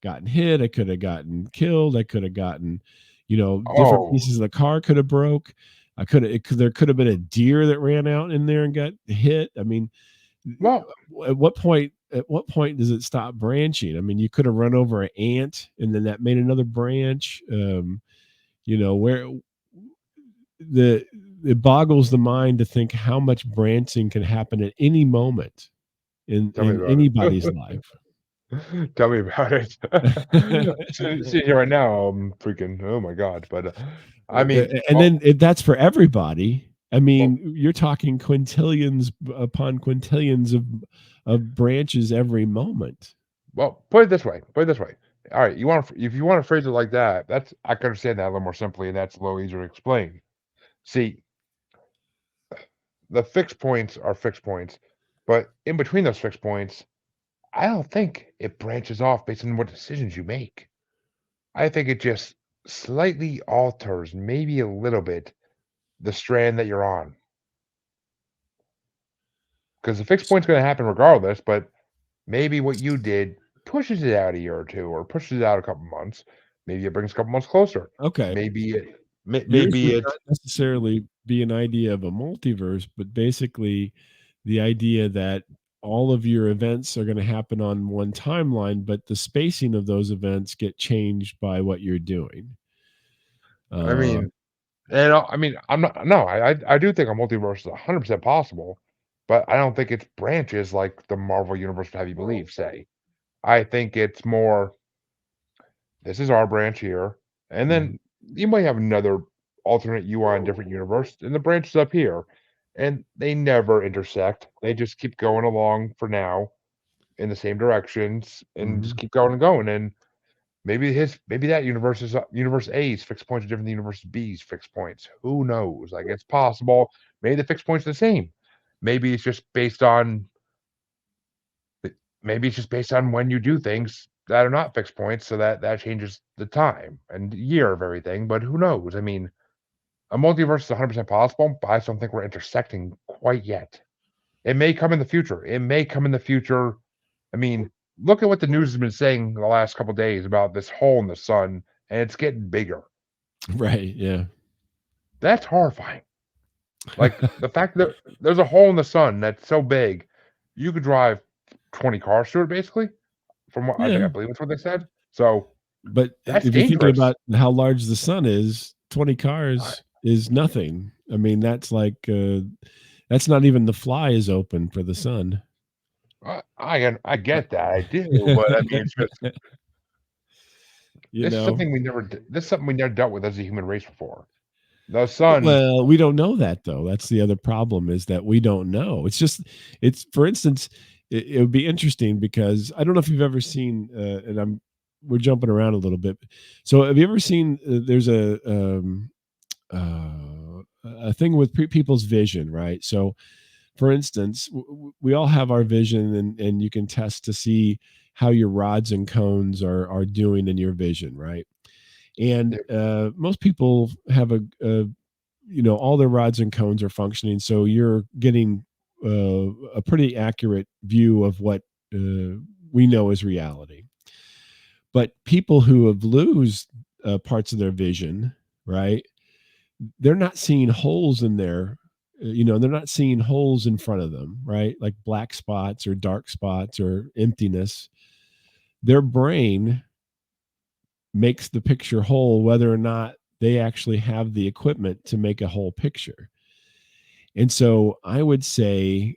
gotten hit, I could have gotten killed, I could have gotten, different Oh, pieces of the car could have broke. There could have been a deer that ran out in there and got hit. I mean, well, at what point does it stop branching? I mean, you could have run over an ant and then that made another branch. Where the it boggles the mind to think how much branching can happen at any moment tell me in about anybody's it. life. Tell me about it. Sitting here right now, I'm freaking, oh my god, but, I mean, And then if that's for everybody, I well mean, you're talking quintillions upon quintillions of branches every moment. put it this way. Alright, if you wanna phrase it like that, that's I can understand that a little more simply, and that's a little easier to explain. See, the fixed points are fixed points, but in between those fixed points, I don't think it branches off based on what decisions you make. I think it just slightly alters, maybe a little bit, the strand that you're on. Because the fixed point's going to happen regardless, but maybe what you did pushes it out a year or two, or pushes it out a couple months. Maybe it brings a couple months closer. Okay. Maybe it, Yours maybe would it's not necessarily be an idea of a multiverse, but basically the idea that all of your events are going to happen on one timeline, but the spacing of those events get changed by what you're doing. I Uh, mean, and I mean, I'm not. No, I do think a multiverse is 100% possible, but I don't think it's branches like the Marvel universe would have you believe. Say, I think it's more. This is our branch here, and mhm. then you might have another alternate UI in a different universe, and the branch is up here, and they never intersect. They just keep going along for now in the same directions, and just Mhm. keep going and going. And maybe that universe is universe A's fixed points are different than universe B's fixed points. Who knows? Like it's possible. Maybe the fixed points are the same. Maybe it's just based on maybe it's just based on when you do things that are not fixed points, so that changes the time and year of everything. But who knows? I mean, a multiverse is 100% possible, but I just don't think we're intersecting quite yet. It may come in the future. It may come in the future. I mean, look at what the news has been saying the last couple days about this hole in the sun, and it's getting bigger. Right. Yeah. That's horrifying. Like the fact that there's a hole in the sun that's so big, you could drive 20 cars through it, basically. From what Yeah. I believe that's what they said. So But that's if you're thinking dangerous. about how large the sun is, 20 I, cars is nothing. I mean, that's not even the fly is open for the sun. I get that, I do, but I mean, it's just You know, this is something we never dealt with as a human race before. The sun, well, we don't know that though. That's the other problem is that we don't know. It's for instance, it would be interesting because I don't know if you've ever seen, and we're jumping around a little bit. So have you ever seen? There's a thing with people's vision, right? So, for instance, we all have our vision, and you can test to see how your rods and cones are doing in your vision, right? And most people have all their rods and cones are functioning, so you're getting a pretty accurate view of what we know as reality. But people who have lose parts of their vision, right? They're not seeing holes in their they're not seeing holes in front of them, right? Like black spots or dark spots or emptiness. Their brain makes the picture whole whether or not they actually have the equipment to make a whole picture. And so I would say,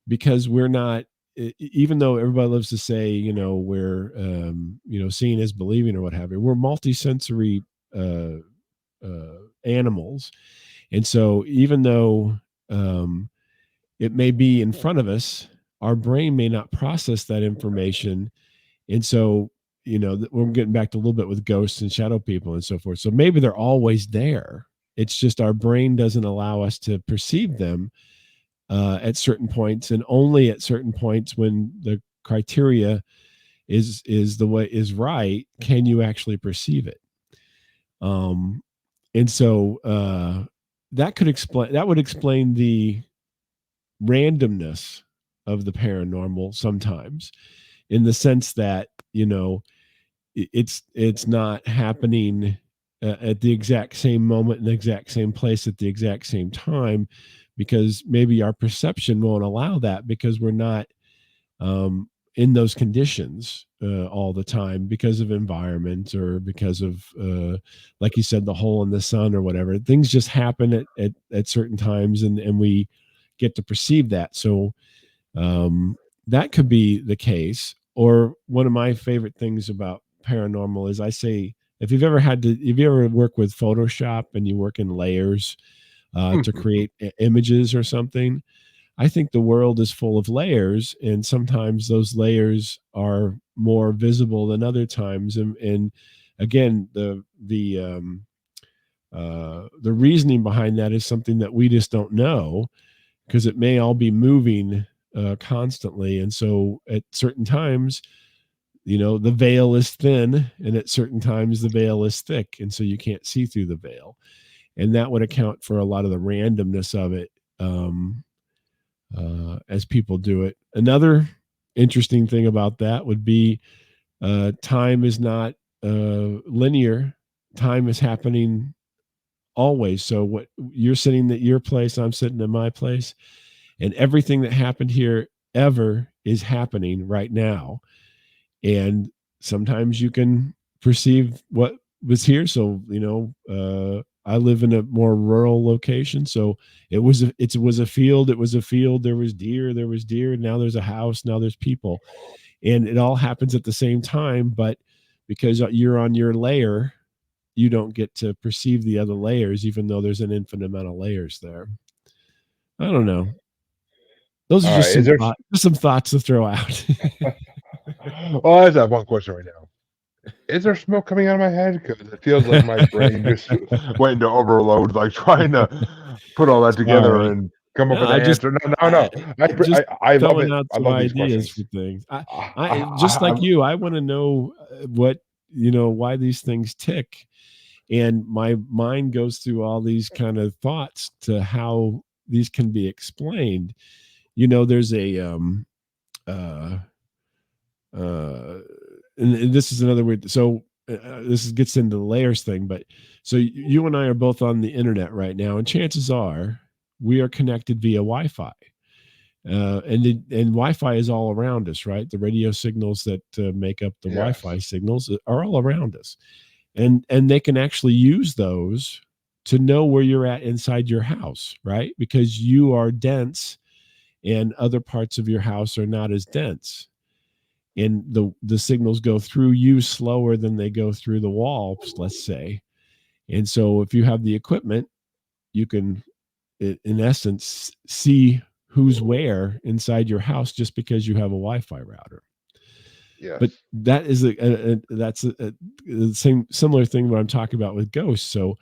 because we're not, even though everybody loves to say, we're, seeing is believing or what have you, we're multisensory uh, animals. And so even though it may be in front of us, our brain may not process that information. And so, we're getting back to a little bit with ghosts and shadow people and so forth. So maybe they're always there. It's just our brain doesn't allow us to perceive them at certain points, and only at certain points when the criteria is the way is right, can you actually perceive it. Um, and so that would explain the randomness of the paranormal sometimes, in the sense that it's not happening at the exact same moment in the exact same place at the exact same time, because maybe our perception won't allow that, because we're not in those conditions all the time, because of environment or because of like you said, the hole in the sun or whatever. Things just happen at certain times, and we get to perceive that. So that could be the case. Or one of my favorite things about paranormal is, I say, if you ever work with Photoshop and you work in layers to create images or something, I think the world is full of layers, and sometimes those layers are more visible than other times. And again, the The reasoning behind that is something that we just don't know, because it may all be moving constantly. And so at certain times, the veil is thin, and at certain times the veil is thick. And so you can't see through the veil. And that would account for a lot of the randomness of it as people do it. Another interesting thing about that would be time is not linear. Time is happening always. So what you're sitting at your place, I'm sitting at my place, and everything that happened here ever is happening right now. And sometimes you can perceive what was here. So I live in a more rural location, so it was a field. It was a field. There was deer. Now there's a house. Now there's people, and it all happens at the same time. But because you're on your layer, you don't get to perceive the other layers, even though there's an infinite amount of layers there. I don't know. Those are just some thoughts to throw out. Well, I just have one question right now. Is there smoke coming out of my head? Because it feels like my brain just went into overload, like trying to put all that together and come up with an answer. No. I love it. Out I love these ideas questions. For things. I just like you. I want to know why these things tick, and my mind goes through all these kind of thoughts to how these can be explained. There's a and this is another way. So this gets into the layers thing, but so you and I are both on the internet right now, and chances are we are connected via Wi-Fi, and Wi-Fi is all around us, right? The radio signals that make up the Wi-Fi signals are all around us, and they can actually use those to know where you're at inside your house, right? Because you are dense, and other parts of your house are not as dense. And the signals go through you slower than they go through the walls, let's say. And so if you have the equipment, you can, in essence, see who's where inside your house just because you have a Wi-Fi router. Yes. But that is that's the same similar thing what I'm talking about with ghosts. So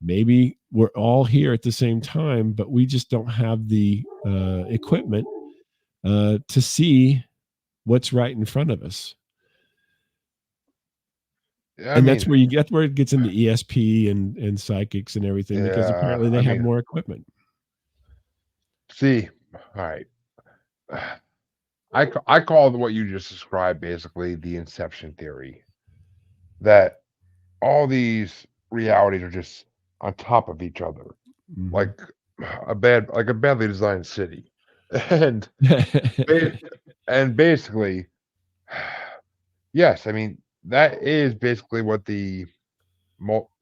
maybe we're all here at the same time, but we just don't have the equipment to see what's right in front of us. That's where it gets into ESP and psychics and everything, because apparently they have more equipment. See, all right. I call what you just described basically the inception theory, that all these realities are just on top of each other, like a badly designed city, and basically, yes, I mean that is basically what the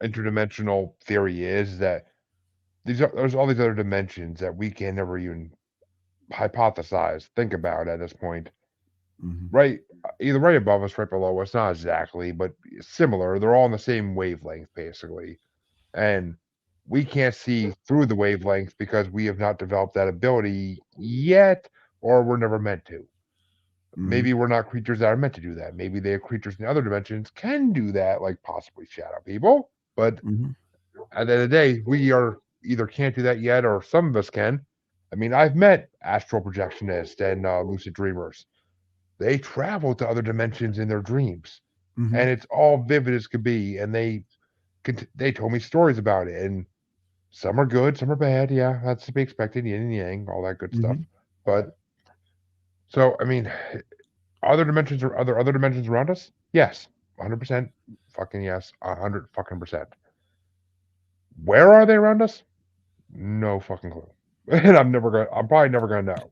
interdimensional theory is, that there's all these other dimensions that we can never even hypothesize, think about at this point. Right, either right above us, right below us, not exactly, but similar. They're all on the same wavelength, basically. And we can't see through the wavelength because we have not developed that ability yet, or we're never meant to. Maybe we're not creatures that are meant to do that. Maybe they are creatures in other dimensions can do that, like possibly shadow people. But at the end of the day, we are either can't do that yet, or some of us can. I mean, I've met astral projectionists and lucid dreamers. They travel to other dimensions in their dreams, and it's all vivid as could be. And they told me stories about it, and some are good, some are bad. Yeah, that's to be expected. Yin and yang, all that good stuff. But so, I mean, are there other dimensions around us? Yes, 100%. Fucking yes, 100 fucking percent. Where are they around us? No fucking clue. And I'm probably never gonna know,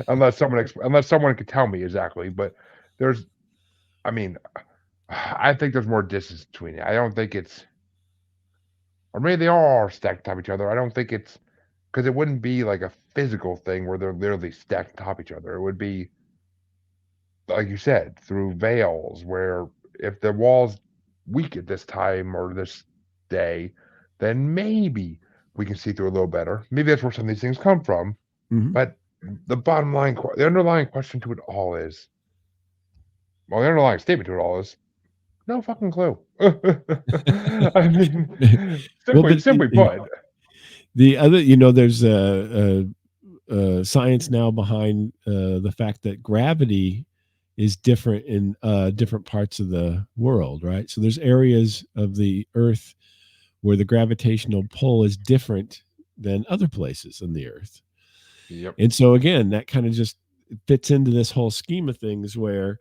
unless someone could tell me exactly. But I think there's more distance between it. I don't think it's, or maybe they all are stacked on top of each other. I don't think it's, because it wouldn't be like a physical thing where they're literally stacked on top of each other. It would be, like you said, through veils, where if the wall's weak at this time or this day, then maybe we can see through a little better. Maybe that's where some of these things come from. But the bottom line, the underlying question to it all is, well, the underlying statement to it all is, No fucking clue. I mean, Well, but simply put. the other, there's a science now behind the fact that gravity is different in different parts of the world, right? So there's areas of the Earth where the gravitational pull is different than other places on the Earth. Yep. And so again, that kind of just fits into this whole scheme of things where,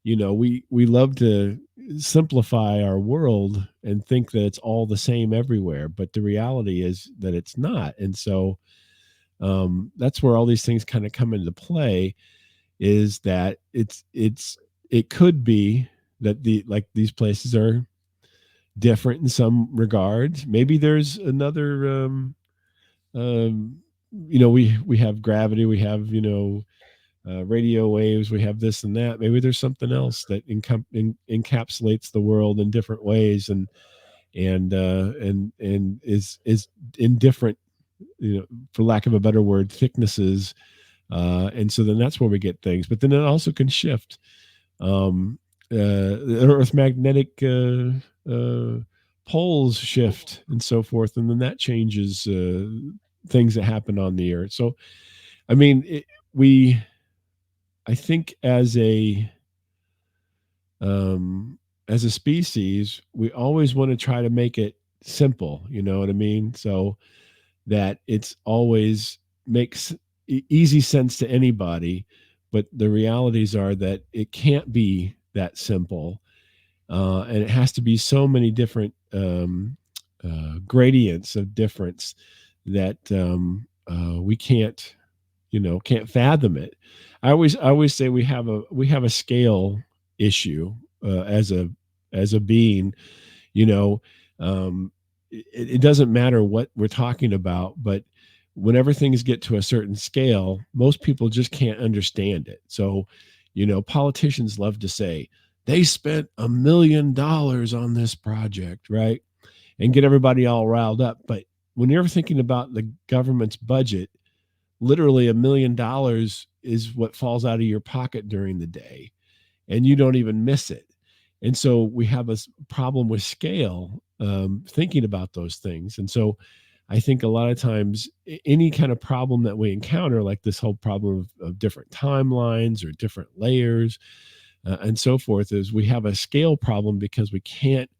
we love to simplify our world and think that it's all the same everywhere, but the reality is that it's not. And so that's where all these things kind of come into play, is that it could be that these places are different in some regards. Maybe there's another we have gravity, we have radio waves, we have this and that. Maybe there's something else that encapsulates the world in different ways, and is in different, for lack of a better word, thicknesses, and so then that's where we get things. But then it also can shift. The Earth magnetic poles shift and so forth, and then that changes things that happen on the Earth. So, I mean, I think as a species, we always want to try to make it simple. You know what I mean? So that it's always makes easy sense to anybody, but the realities are that it can't be that simple, and it has to be so many different gradients of difference that we can't fathom it. I always say we have a scale issue as a being. It doesn't matter what we're talking about, but whenever things get to a certain scale, most people just can't understand it. So, politicians love to say they spent $1 million on this project, right? And get everybody all riled up. But when you're thinking about the government's budget, literally $1 million is what falls out of your pocket during the day, and you don't even miss it. And so we have a problem with scale, thinking about those things. And so I think a lot of times any kind of problem that we encounter, like this whole problem of different timelines or different layers and so forth, is we have a scale problem because we can't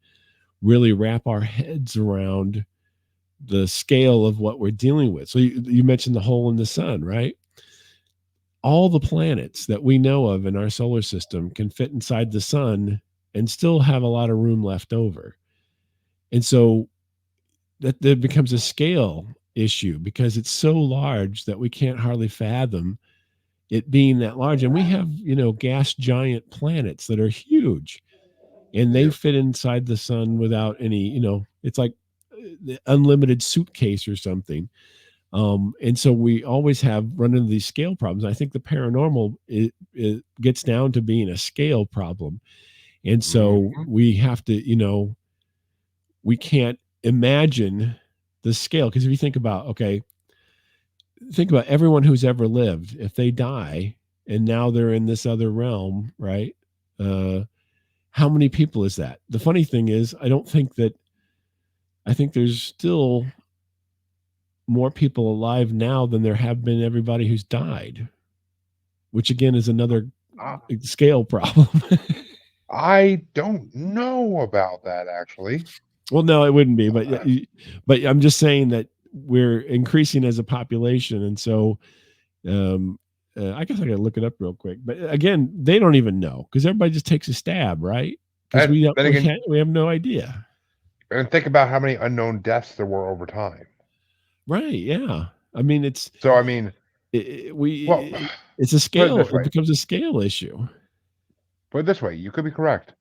really wrap our heads around the scale of what we're dealing with. So you mentioned the hole in the sun, right? All the planets that we know of in our solar system can fit inside the sun and still have a lot of room left over. And so that becomes a scale issue because it's so large that we can't hardly fathom it being that large. And we have, gas giant planets that are huge, and they fit inside the sun without any, it's like the unlimited suitcase or something. And so we always have run into these scale problems. I think the paranormal, it gets down to being a scale problem. And so we have to, we can't imagine the scale. Because if you think about everyone who's ever lived, if they die and now they're in this other realm, right? How many people is that? The funny thing is, I think there's still more people alive now than there have been everybody who's died, which again is another scale problem. I don't know about that, actually. Well, no, it wouldn't be, but I'm just saying that we're increasing as a population, and so I guess I got to look it up real quick. But again, they don't even know because everybody just takes a stab, right? Because we have no idea. And think about how many unknown deaths there were over time. Right? Yeah. I mean, it's so. I mean, it's a scale. It becomes a scale issue. Put it this way, you could be correct,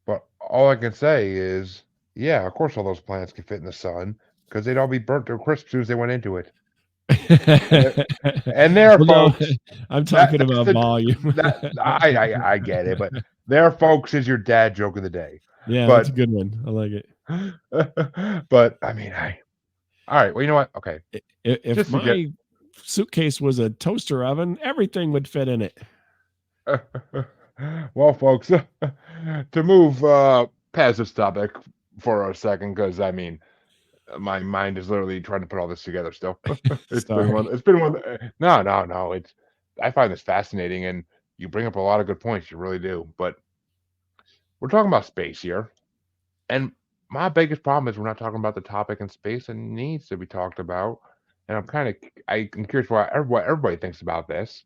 but all I can say is, yeah, of course, all those planets can fit in the sun because they'd all be burnt to a crisp as soon as they went into it. And there, folks. No, I'm talking about volume. I get it, but there, folks, is your dad joke of the day. Yeah, that's a good one. I like it. But I mean, all right. Well, you know what? Okay. If my suitcase was a toaster oven, everything would fit in it. Well, folks, to move pass this topic for a second because I mean, my mind is literally trying to put all this together still. It's been Sorry. one. It's been one. No, no, no. It's. I find this fascinating, and you bring up a lot of good points. You really do. But we're talking about space here, and my biggest problem is we're not talking about the topic in space and needs to be talked about. And I'm curious what everybody thinks about this.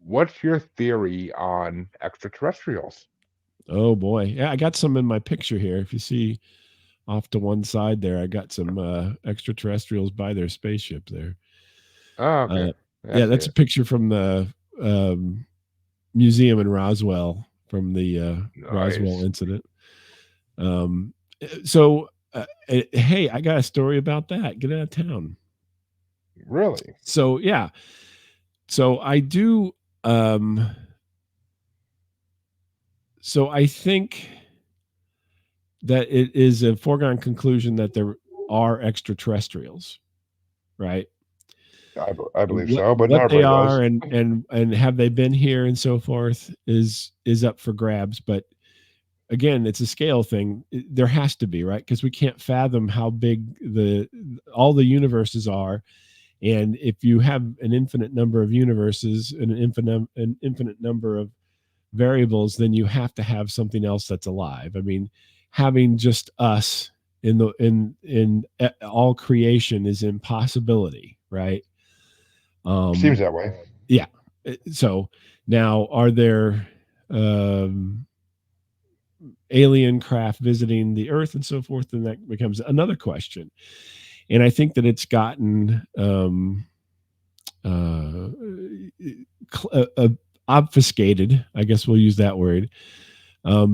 What's your theory on extraterrestrials? Oh boy. Yeah, I got some in my picture here. If you see off to one side there, I got some extraterrestrials by their spaceship there. Oh, okay. I Yeah, see that's a it. picture from the museum in Roswell from the Roswell Nice. incident. So, hey, I got a story about that. Get out of town. Really? So, yeah. So I do. So I think that it is a foregone conclusion that there are extraterrestrials, right? I believe what so, but what not they everybody are does. and have they been here and so forth is up for grabs. But again, it's a scale thing. There has to be, right? Because we can't fathom how big all the universes are. And if you have an infinite number of universes and an infinite number of variables, then you have to have something else that's alive. I mean, having just us in all creation is impossibility, right? Seems Um, that way. yeah. So now, are there um, alien craft visiting the Earth and so forth? And that becomes another question. And I think that it's gotten uh, obfuscated. I guess we'll use that word,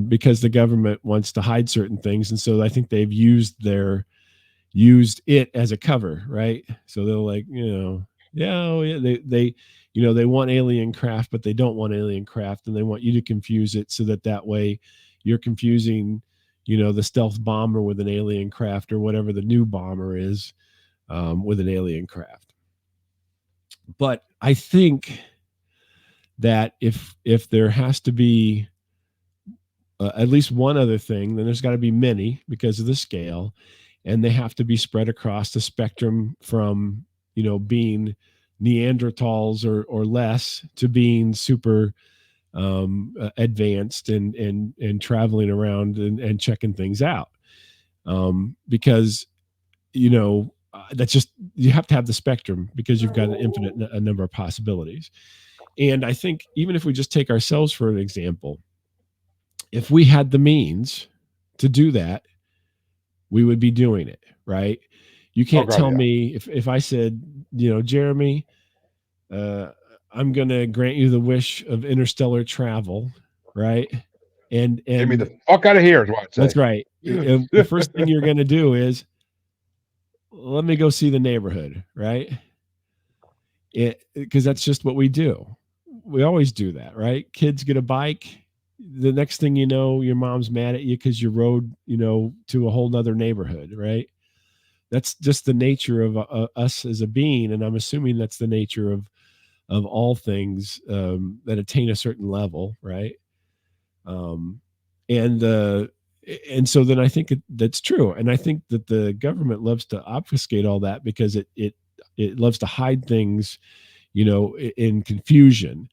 because the government wants to hide certain things, and so I think they've used it as a cover, right? So they're like, yeah, oh, yeah, they they want alien craft, but they don't want alien craft, and they want you to confuse it so that way you're confusing, the stealth bomber with an alien craft or whatever the new bomber is, with an alien craft. But I think that if there has to be at least one other thing, then there's got to be many because of the scale, and they have to be spread across the spectrum from being Neanderthals or less to being super advanced and traveling around and checking things out, because that's just, you have to have the spectrum because you've got an infinite a number of possibilities. And I think even if we just take ourselves for an example, if we had the means to do that, we would be doing it, right? You Oh can't God, tell yeah. me if I said, Jeremy, uh, I'm going to grant you the wish of interstellar travel, right? Get me And the fuck out of here is what I'd that's say. right. The first thing you're going to do is, let me go see the neighborhood, right? Because that's just what we do. We always do that, right? Kids get a bike. The next thing you know, your mom's mad at you because you rode, to a whole nother neighborhood, right? That's just the nature of us as a being, and I'm assuming that's the nature of all things that attain a certain level, right? Um, and and so then I think that's true, and I think that the government loves to obfuscate all that because it loves to hide things, in confusion.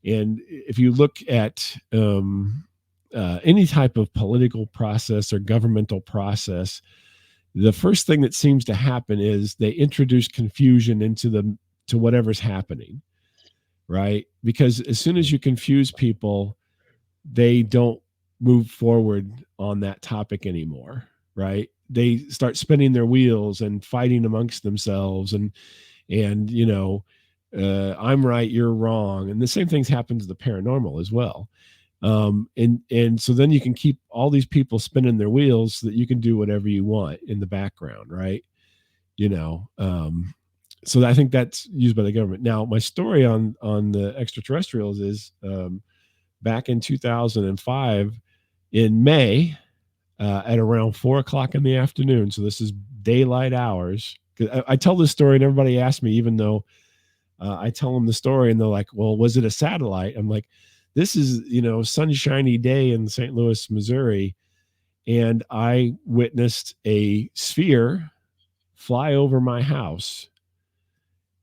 And if you look at any type of political process or governmental process, the first thing that seems to happen is they introduce confusion to whatever's happening, right? Because as soon as you confuse people, they don't move forward on that topic anymore, right? They start spinning their wheels and fighting amongst themselves, and I'm right, you're wrong, and the same things happen to the paranormal as well. And so then you can keep all these people spinning their wheels so that you can do whatever you want in the background, right? you know so I think that's used by the government. Now, my story on the extraterrestrials is, back in 2005 in May, at around 4 o'clock in the afternoon. So this is daylight hours. I tell this story and everybody asks me, even though I tell them the story and they're like, well, was it a satellite? I'm like, this is, sunshiny day in St. Louis, Missouri. and I witnessed a sphere fly over my house,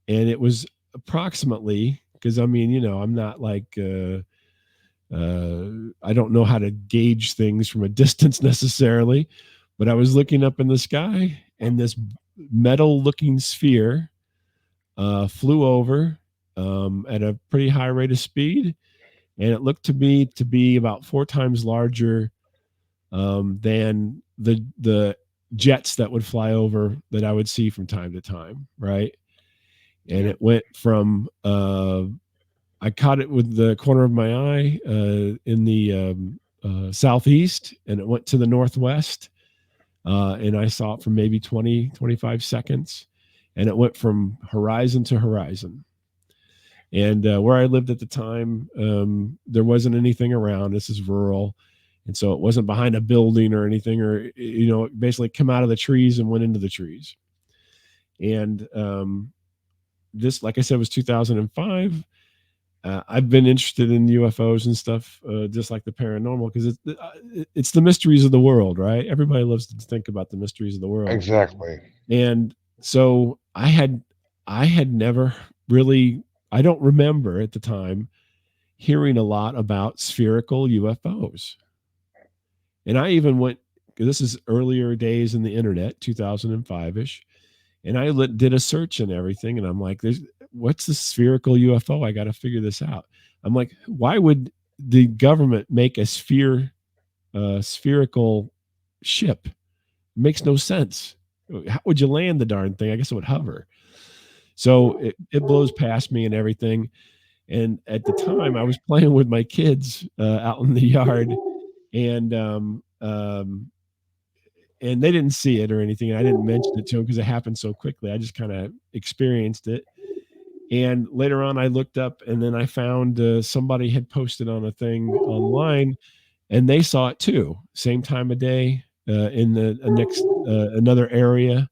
and it was approximately, because I mean, I'm not like I don't know how to gauge things from a distance necessarily, but I was looking up in the sky, and this metal looking sphere flew over at a pretty high rate of speed, and it looked to me to be about 4 times larger than the jets that would fly over that I would see from time to time, right? And Yeah. it went from I caught it with the corner of my eye in the southeast, and it went to the northwest, and I saw it for maybe 20-25 seconds, and it went from horizon to horizon. And where I lived at the time, there wasn't anything around. This is rural, and so it wasn't behind a building or anything, or it basically come out of the trees and went into the trees. And this, like I said, was 2005. I've been interested in UFOs and stuff, just like the paranormal, because it's the mysteries of the world, right? Everybody loves to think about the mysteries of the world, Exactly. and so I had never really, I don't remember at the time hearing a lot about spherical UFOs, and I even went. This is earlier days in the internet, 2005 ish, and I did a search and everything, and I'm like, what's the spherical UFO? I got to figure this out. I'm like, why would the government make a spherical ship? It makes no sense. How would you land the darn thing? I guess it would hover. So it blows past me and everything. And at the time, I was playing with my kids out in the yard, and and they didn't see it or anything. I didn't mention it to them because it happened so quickly. I just kind of experienced it. And later on, I looked up, and then I found somebody had posted on a thing online, and they saw it too. Same time of day in the next another area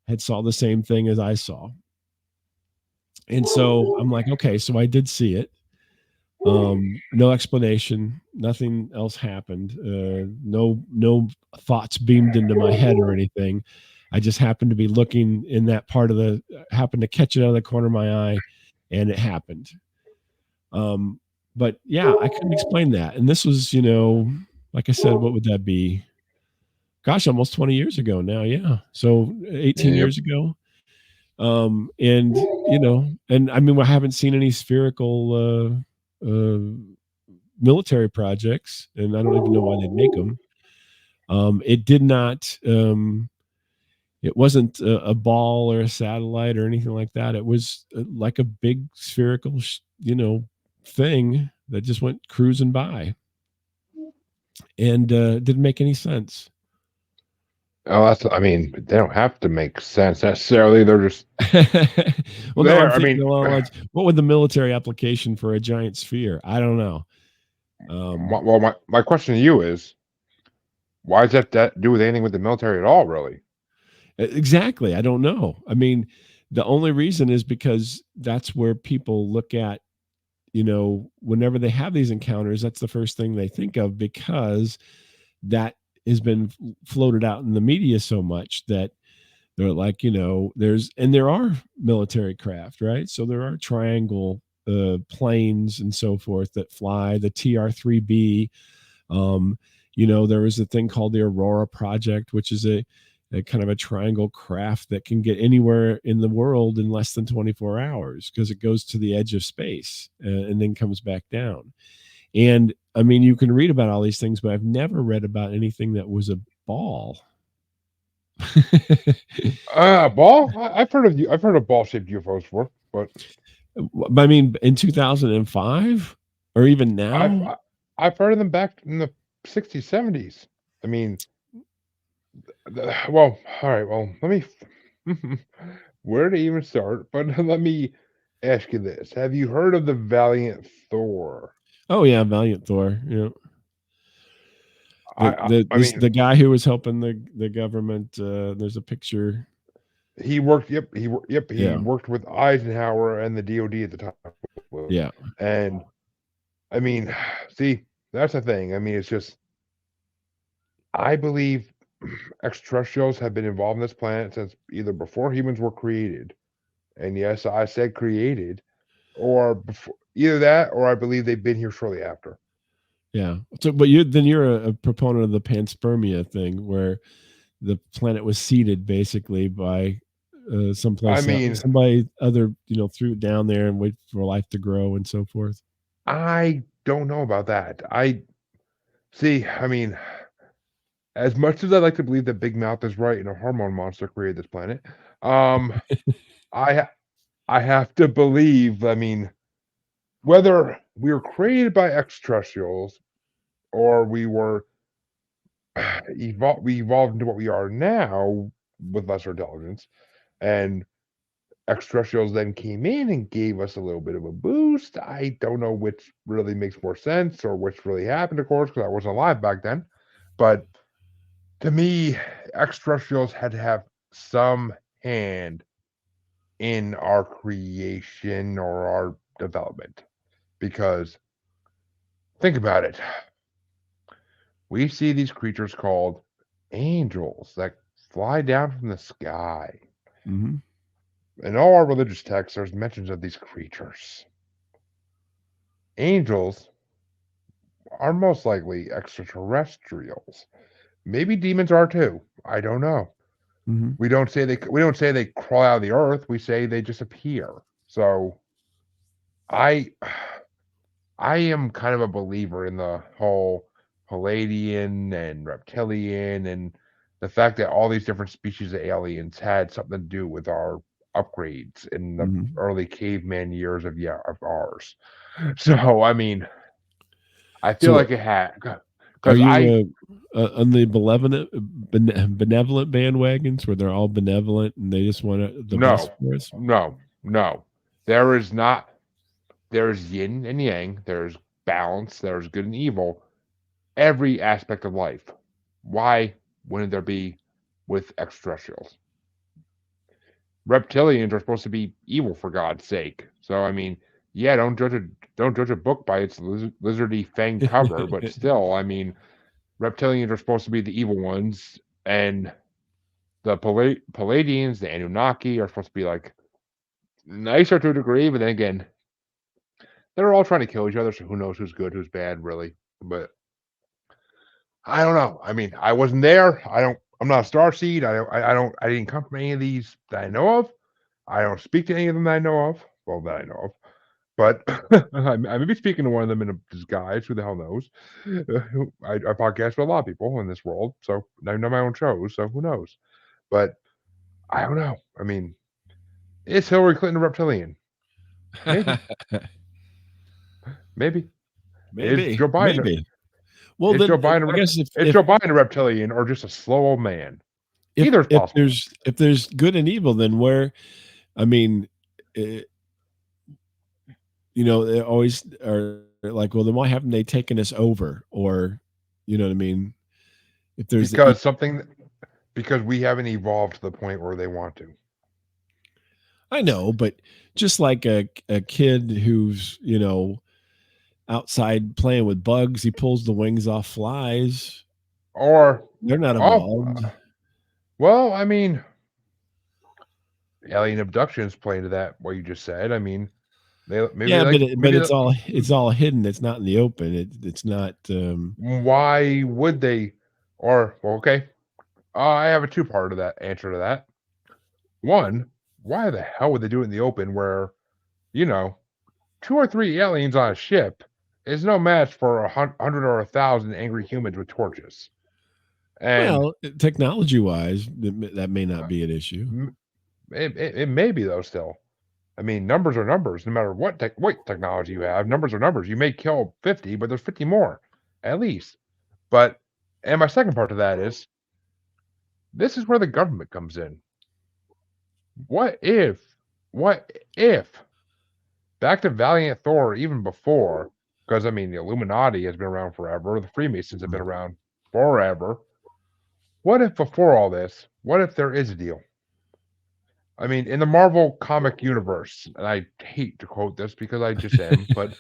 had saw the same thing as I saw. And so I'm like, okay, so I did see it. No explanation, nothing else happened. No thoughts beamed into my head or anything. I just happened to be looking in that part of happened to catch it out of the corner of my eye, and it happened. But yeah, I couldn't explain that. And this was, like I said, what would that be? Gosh, almost 20 years ago now. Yeah. So 18 Yep. years ago. And and I mean, I haven't seen any spherical military projects, and I don't even know why they make them. It did not. It wasn't a ball or a satellite or anything like that. It was like a big spherical, thing that just went cruising by, and didn't make any sense. Oh, I mean, they don't have to make sense necessarily. They're just Well, no, I'm there. I thinking mean, along lines. What would the military application for a giant sphere? I don't know. my question to you is, why does that do with anything with the military at all, really? Exactly. I don't know. I mean, the only reason is because that's where people look at, whenever they have these encounters, that's the first thing they think of, because that has been floated out in the media so much that they're like, there are military craft, right? So there are triangle planes and so forth that fly the TR-3B. There was a thing called the Aurora Project, which is a kind of a triangle craft that can get anywhere in the world in less than 24 hours because it goes to the edge of space and then comes back down. And I mean, you can read about all these things, but I've never read about anything that was a ball. Ball. I've heard of you. I've heard of ball-shaped UFOs before, but I mean, in 2005 or even I've now. I- I've heard of them back in the 60s, 70s. I mean, well, all right. Well, let me. Where to even start? But let me ask you this: have you heard of the Valiant Thor? Oh yeah, Valiant Thor. Yeah, I I, I mean, the guy who was helping the government. There's a picture. he worked. Yep, he Yeah, worked with Eisenhower and the DoD at the time. yeah. And I mean, see, that's the thing. I mean, it's just I believe extraterrestrials have been involved in this planet since either before humans were created, and yes, I said created, or before either that, or I believe they've been here shortly after. Yeah. So, but you're a proponent of the panspermia thing, where the planet was seeded basically by I someplace mean, somebody other, threw it down there and wait for life to grow and so forth. I don't know about that. I see. I mean, as much as I like to believe that Big Mouth is right and a hormone monster created this planet, um, I ha- I have to believe. I mean, whether we were created by extraterrestrials or we evolved into what we are now with lesser intelligence, and extraterrestrials then came in and gave us a little bit of a boost. I don't know which really makes more sense or which really happened, of course, because I wasn't alive back then. But to me, extraterrestrials had to have some hand in our creation or our development. Because think about it. We see these creatures called angels that fly down from the sky. Hmm. In all our religious texts, there's mentions of these creatures. Angels are most likely extraterrestrials. Maybe demons are too. I don't know. Hmm. We don't say they crawl out of the earth. We say they just appear. So I I am kind of a believer in the whole Palladian and reptilian and the fact that all these different species of aliens had something to do with our upgrades in the Hmm. early caveman years of ours. So I mean, I feel So, like it had are because I you on the benevolent bandwagons where they're all benevolent and they just want the best no, for us? no. There is not. There's yin and yang. There's balance. There's good and evil. Every aspect of life. Why wouldn't there be with extraterrestrials? Reptilians are supposed to be evil for God's sake. So I mean, yeah, don't judge a book by its lizardy fang cover, but still, I mean, reptilians are supposed to be the evil ones, and the Palladians, the Anunnaki, are supposed to be like nicer to a degree, but then again, they're all trying to kill each other. So who knows who's good, who's bad, really? But I don't know. I mean, I wasn't there. I'm not a star seed. I didn't come from any of these that I know of. I don't speak to any of them that I know of. Well, that I know of. But I may be speaking to one of them in a disguise. Who the hell knows? I podcast with a lot of people in this world, so I know my own shows. So who knows? But I don't know. I mean, is Hillary Clinton a reptilian? Maybe. Maybe. Is Maybe, Joe Biden? maybe. Well, Is then Joe Biden? I guess Is Joe Biden a reptilian or just a slow old man? Either is if possible. there's good and evil, then where? I mean, eh, they always are like, well, then why haven't they taken us over? Or, you know what I mean? If there's the Because we haven't evolved to the point where they want to. I know, but just like a kid who's outside playing with bugs, he pulls the wings off flies. Or They're not evolved. Well, I mean, alien abductions play into that. What you just said. I mean, but it's all hidden. It's not in the open. It's not. Why would they? Or well, okay, I have a two-part of that answer to that. One, why the hell would they do it in the open where, you know, 2 or 3 aliens on a ship is no match for 100 or 1,000 angry humans with torches? And Well, technology wise, that may not be an issue. it may be though. Still, I mean, numbers are numbers. No matter what technology you have, numbers are numbers. You may kill 50, but there's 50 more, at least. But and my second part to that is this is where the government comes in. What if, what if, back to Valiant Thor, even before, because I mean, the Illuminati has been around forever, the Freemasons have been around forever. What if before all this, what if there is a deal? I mean, in the Marvel comic universe, and I hate to quote this because I just am, but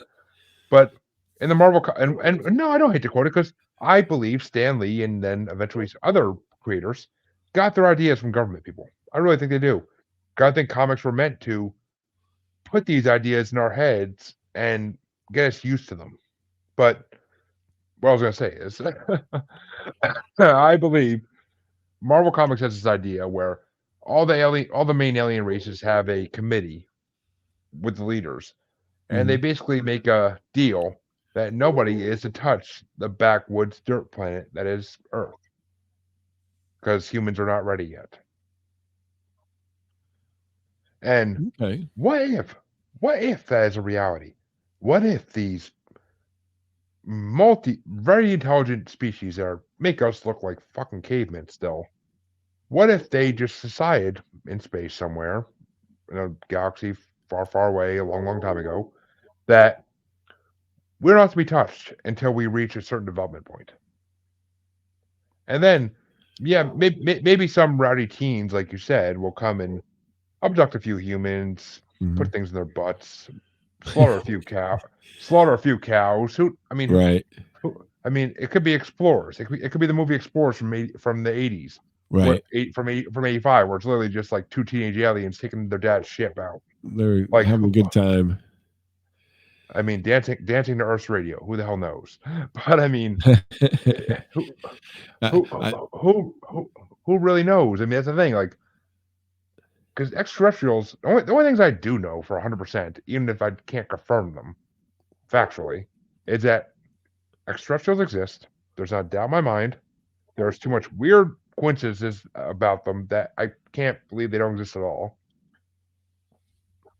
in the Marvel and no, I don't hate to quote it because I believe Stan Lee and then eventually other creators got their ideas from government people. I really think they do. I think comics were meant to put these ideas in our heads and get us used to them. But what I was going to say is, I believe Marvel Comics has this idea where all the main alien races have a committee with the leaders, and they basically make a deal that nobody is to touch the backwoods dirt planet that is Earth, because humans are not ready yet. And Okay. what if that is a reality? What if these very intelligent species that make us look like fucking cavemen still? What if they just decided in space somewhere, in a galaxy far, far away, a long, long time ago, that we're not to be touched until we reach a certain development point? And then, yeah, maybe some rowdy teens, like you said, will come and abduct a few humans, put things in their butts, slaughter a few cows. Right. I mean, it could be explorers. It could be the movie Explorers from the 80s. Right. From 85, where it's literally just like two teenage aliens taking their dad's ship out. They're Like, having a good time. I mean, dancing to Earth's radio. Who the hell knows? But I mean, who really knows? I mean, that's the thing. Like, because extraterrestrials, the only things I do know for 100%, even if I can't confirm them factually, is that extraterrestrials exist. There's not a doubt in my mind. There's too much weird coincidences about them that I can't believe they don't exist at all.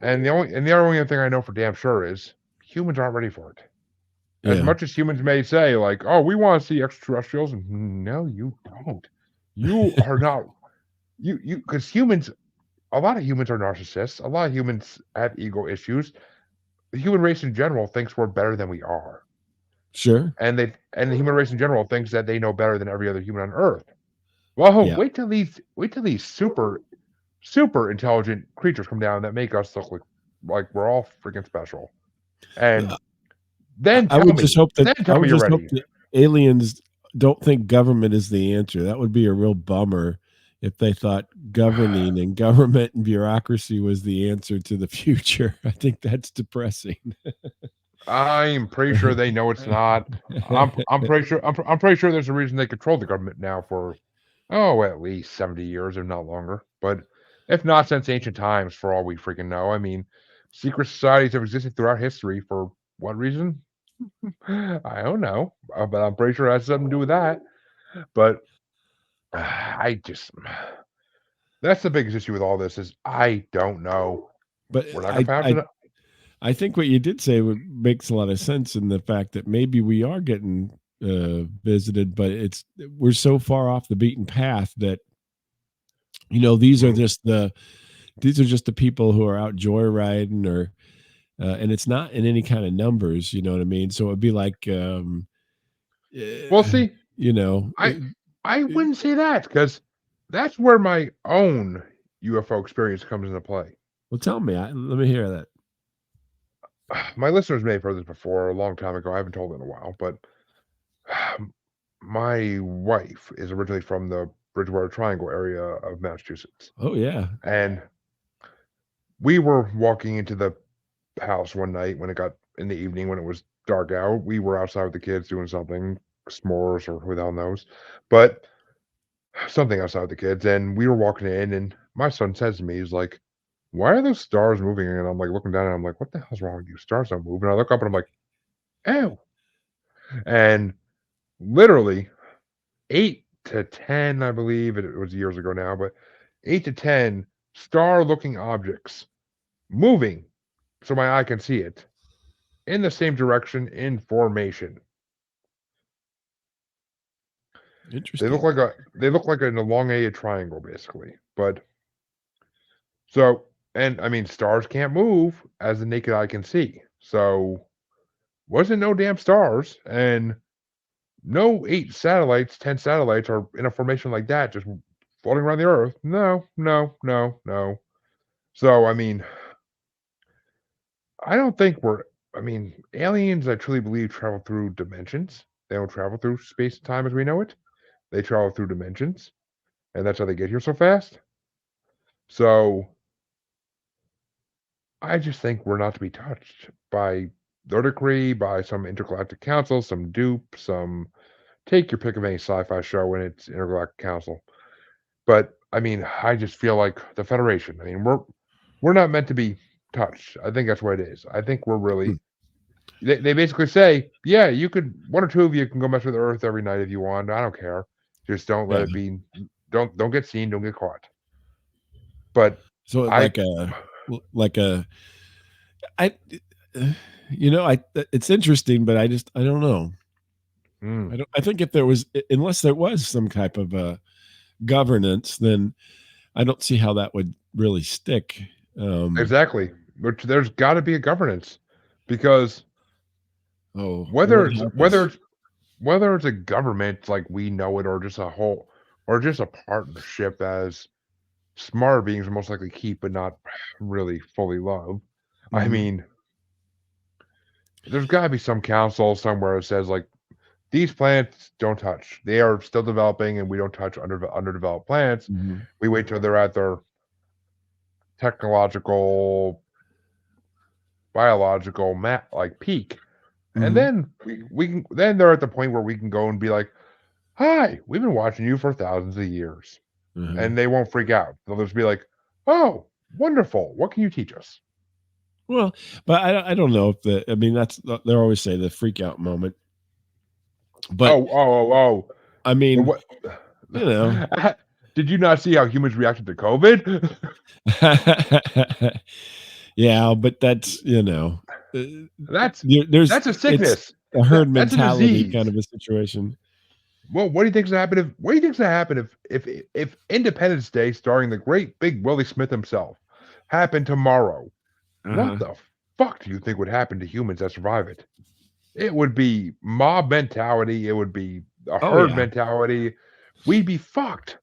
And the only thing I know for damn sure is humans aren't ready for it. As much as humans may say, like, "Oh, we want to see extraterrestrials," no, you don't. You are not. Because humans, a lot of humans are narcissists. A lot of humans have ego issues. The human race in general thinks we're better than we are. Sure. And the human race in general thinks that they know better than every other human on Earth. Well, Yeah. wait till these super intelligent creatures come down that make us look like we're all freaking special. And then I would just hope that aliens don't think government is the answer. That would be a real bummer if they thought governing and government and bureaucracy was the answer to the future. I think that's depressing. I'm pretty sure they know it's not. I'm pretty sure there's a reason they control the government now for at least 70 years, if not longer. But if not since ancient times, for all we freaking know. I mean, secret societies have existed throughout history for what reason? I don't know, but I'm pretty sure it has something to do with that. But that's the biggest issue with all this is I don't know. But we're not gonna I think what you did say makes a lot of sense in the fact that maybe we are getting visited, but we're so far off the beaten path that these are just the people who are out joyriding or and it's not in any kind of numbers, you know what I mean? So it'd be like well, see, I wouldn't say that because that's where my own UFO experience comes into play. Well, tell me. Let me hear that. My listeners may have heard this before a long time ago. I haven't told it in a while, but my wife is originally from the Bridgewater Triangle area of Massachusetts. Oh, yeah. And we were walking into the house one night when it got in the evening when it was dark out. We were outside with the kids doing something, s'mores or who the hell knows, but something outside with the kids. And we were walking in, and my son says to me, he's like, "Why are those stars moving?" And I'm like looking down, and I'm like, "What the hell's wrong with you? Stars don't move." And I look up, and I'm like, "Ew!" And literally 8 to 10, I believe it was years ago now, but 8 to 10 star-looking objects moving, so my eye can see it in the same direction in formation. Interesting. They look like an elongated triangle, basically. But so, and I mean, stars can't move as the naked eye can see. So, wasn't no damn stars, and no 8 satellites, 10 satellites are in a formation like that, just floating around the Earth. No. So, I mean, I don't think I mean, aliens, I truly believe, travel through dimensions. They don't travel through space and time as we know it. They travel through dimensions, and that's how they get here so fast. So I just think we're not to be touched by their decree, by some intergalactic council, some dupe, some take your pick of any sci-fi show and it's intergalactic council. But I mean, I just feel like the Federation. I mean, we're not meant to be touched. I think that's what it is. I think we're Hmm. really they basically say, yeah, you could one or two of you can go mess with Earth every night if you want. I don't care. Just don't let Yeah. it be. Don't get seen. Don't get caught. But So I like a I it's interesting, but I don't know. mm, I think if there was unless there was some type of governance, then I don't see how that would really stick. exactly. But there's got to be a governance because Oh, whether Lord it's help whether us. it's whether it's a government like we know it or just a whole or just a partnership as smarter beings are most likely keep but not really fully love. I Mhm, mean, there's got to be some council somewhere that says like these plants don't touch. They are still developing, and we don't touch underdeveloped plants. mhm, We wait till they're at their technological, biological like peak, and mhm, then we can then they're at the point where we can go and be like, "Hi, we've been watching you for thousands of years," uh-huh. and they won't freak out. They'll just be like, "Oh, wonderful! What can you teach us?" Well, but I don't know if I mean, they always say the freak out moment, but, Oh! I The mean, what? you know. Did you not see how humans reacted to COVID? Yeah, but that's, uh, That's there's that's a it's sickness. a herd That's a mentality kind disease. of a situation. Well, what do you think's gonna happen if what do you think's gonna happen if Independence Day, starring the great big Willie Smith himself, happened tomorrow? What Uh-huh. the fuck do you think would happen to humans that survive it? It would be mob mentality. It would be a Oh, herd yeah. mentality. We'd be fucked.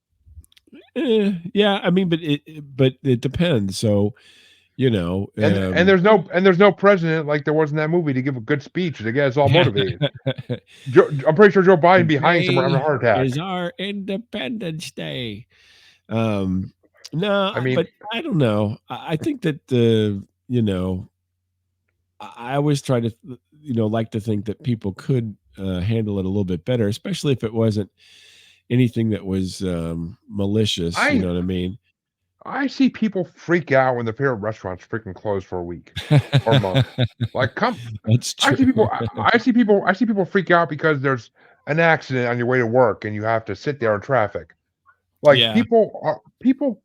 Yeah, I mean, but it depends. So, you know, And there's no president like there was in that movie to give a good speech to get us all motivated. I'm pretty sure Joe Biden be hiding somewhere having a today heart attack. is our Independence Day. Um, no, I mean, but I don't know. I think that I always try to like to think that people could handle it a little bit better, especially if it wasn't anything that was malicious. You I know what I mean? I see people freak out when their favorite restaurants freaking close for a week or a month. Like, come That's true. I see people freak out because there's an accident on your way to work and you have to sit there in traffic. Like, Yeah, people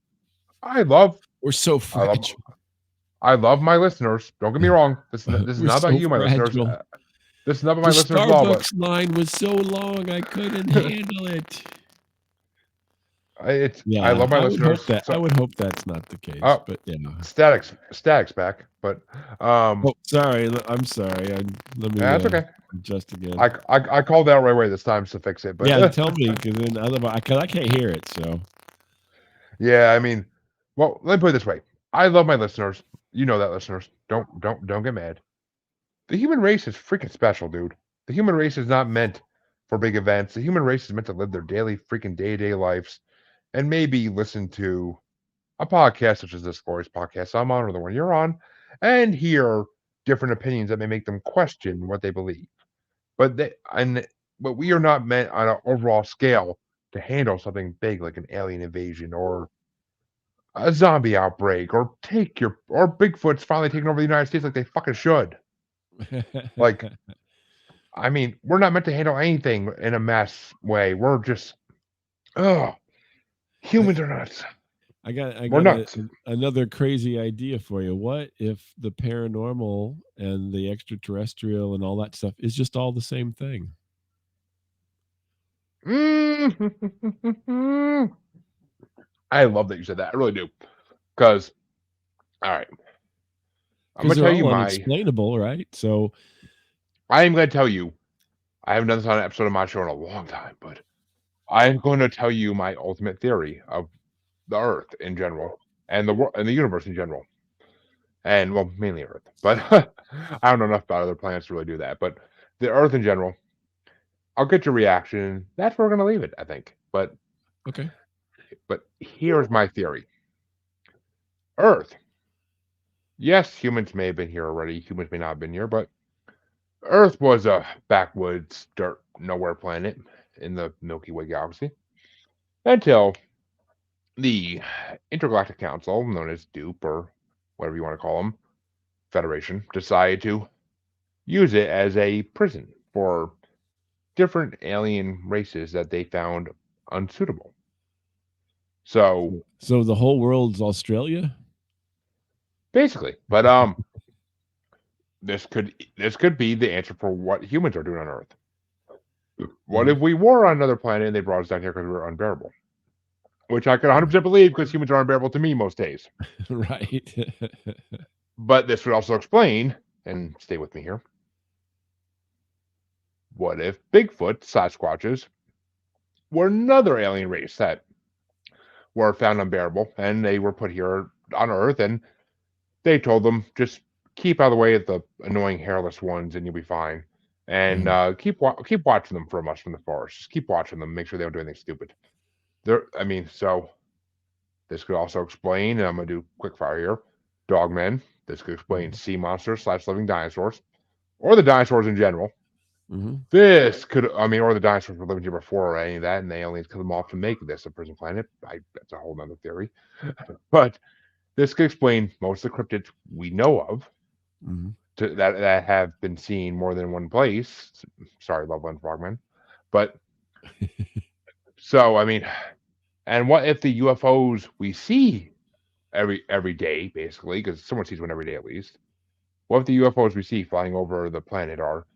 I love we're so I love fragile. I love my listeners. Don't get me wrong. This is We're not about so you, my listeners. fragile. This is not about The my listeners at all, but Starbucks line was so long I couldn't handle it. I Yeah, love my listeners. I So, would hope that's not the case, oh, but Static's back, but Oh, sorry. I'm sorry. Let me that's okay. adjust again. I called that right away this time to fix it, Yeah, but tell me because then otherwise, cause I can't hear it. So yeah, I mean, well, let me put it this way. I love my listeners. You know that, listeners. Don't get mad. The human race is freaking special, dude. The human race is not meant for big events. The human race is meant to live their daily freaking day-to-day lives and maybe listen to a podcast such as this glorious podcast I'm on or the one you're on and hear different opinions that may make them question what they believe. But we are not meant on an overall scale to handle something big like an alien invasion or a zombie outbreak or Bigfoot's finally taking over the United States like they fucking should. Like, I mean, we're not meant to handle anything in a mass way. We're just oh, I, humans are nuts. I We're got nuts. another crazy idea for you. What if the paranormal and the extraterrestrial and all that stuff is just all the same thing? Mm. I love that you said that. I really do. Because all right, I'm Because gonna they're tell you all my. unexplainable, right? So I am gonna tell you. I haven't done this on an episode of my show in a long time, but I am going to tell you my ultimate theory of the Earth in general and the world and the universe in general. and well, mainly Earth. But I don't know enough about other planets to really do that. But the Earth in general, I'll get your reaction. That's where we're gonna leave it, I think. Okay. But here's my theory: Earth. Yes, humans may have been here already. Humans may not have been here, but Earth was a backwoods, dirt, nowhere planet in the Milky Way galaxy until the Intergalactic Council, known as DUPE or whatever you want to call them, Federation, decided to use it as a prison for different alien races that they found unsuitable. So So the whole world's Australia? basically, but this could be the answer for what humans are doing on Earth. What if we were on another planet and they brought us down here because we were unbearable? Which I could 100% believe because humans are unbearable to me most days. Right. But this would also explain, and stay with me here, what if Bigfoot, Sasquatches, were another alien race that were found unbearable and they were put here on Earth and they told them just keep out of the way of the annoying hairless ones and you'll be fine. And keep watching them from us from the forest. Just keep watching them, make sure they don't do anything stupid. So this could also explain, and I'm gonna do quick fire here, dogmen. This could explain sea monsters / living dinosaurs, or the dinosaurs in general. This could, or the dinosaurs were living here before or any of that, and they only cut them off to make this a prison planet. That's a whole nother theory. But this could explain most of the cryptids we know of that have been seen more than one place. Sorry, Loveland Frogman. But so, and what if the UFOs we see every day, basically, because someone sees one every day at least, what if the UFOs we see flying over the planet are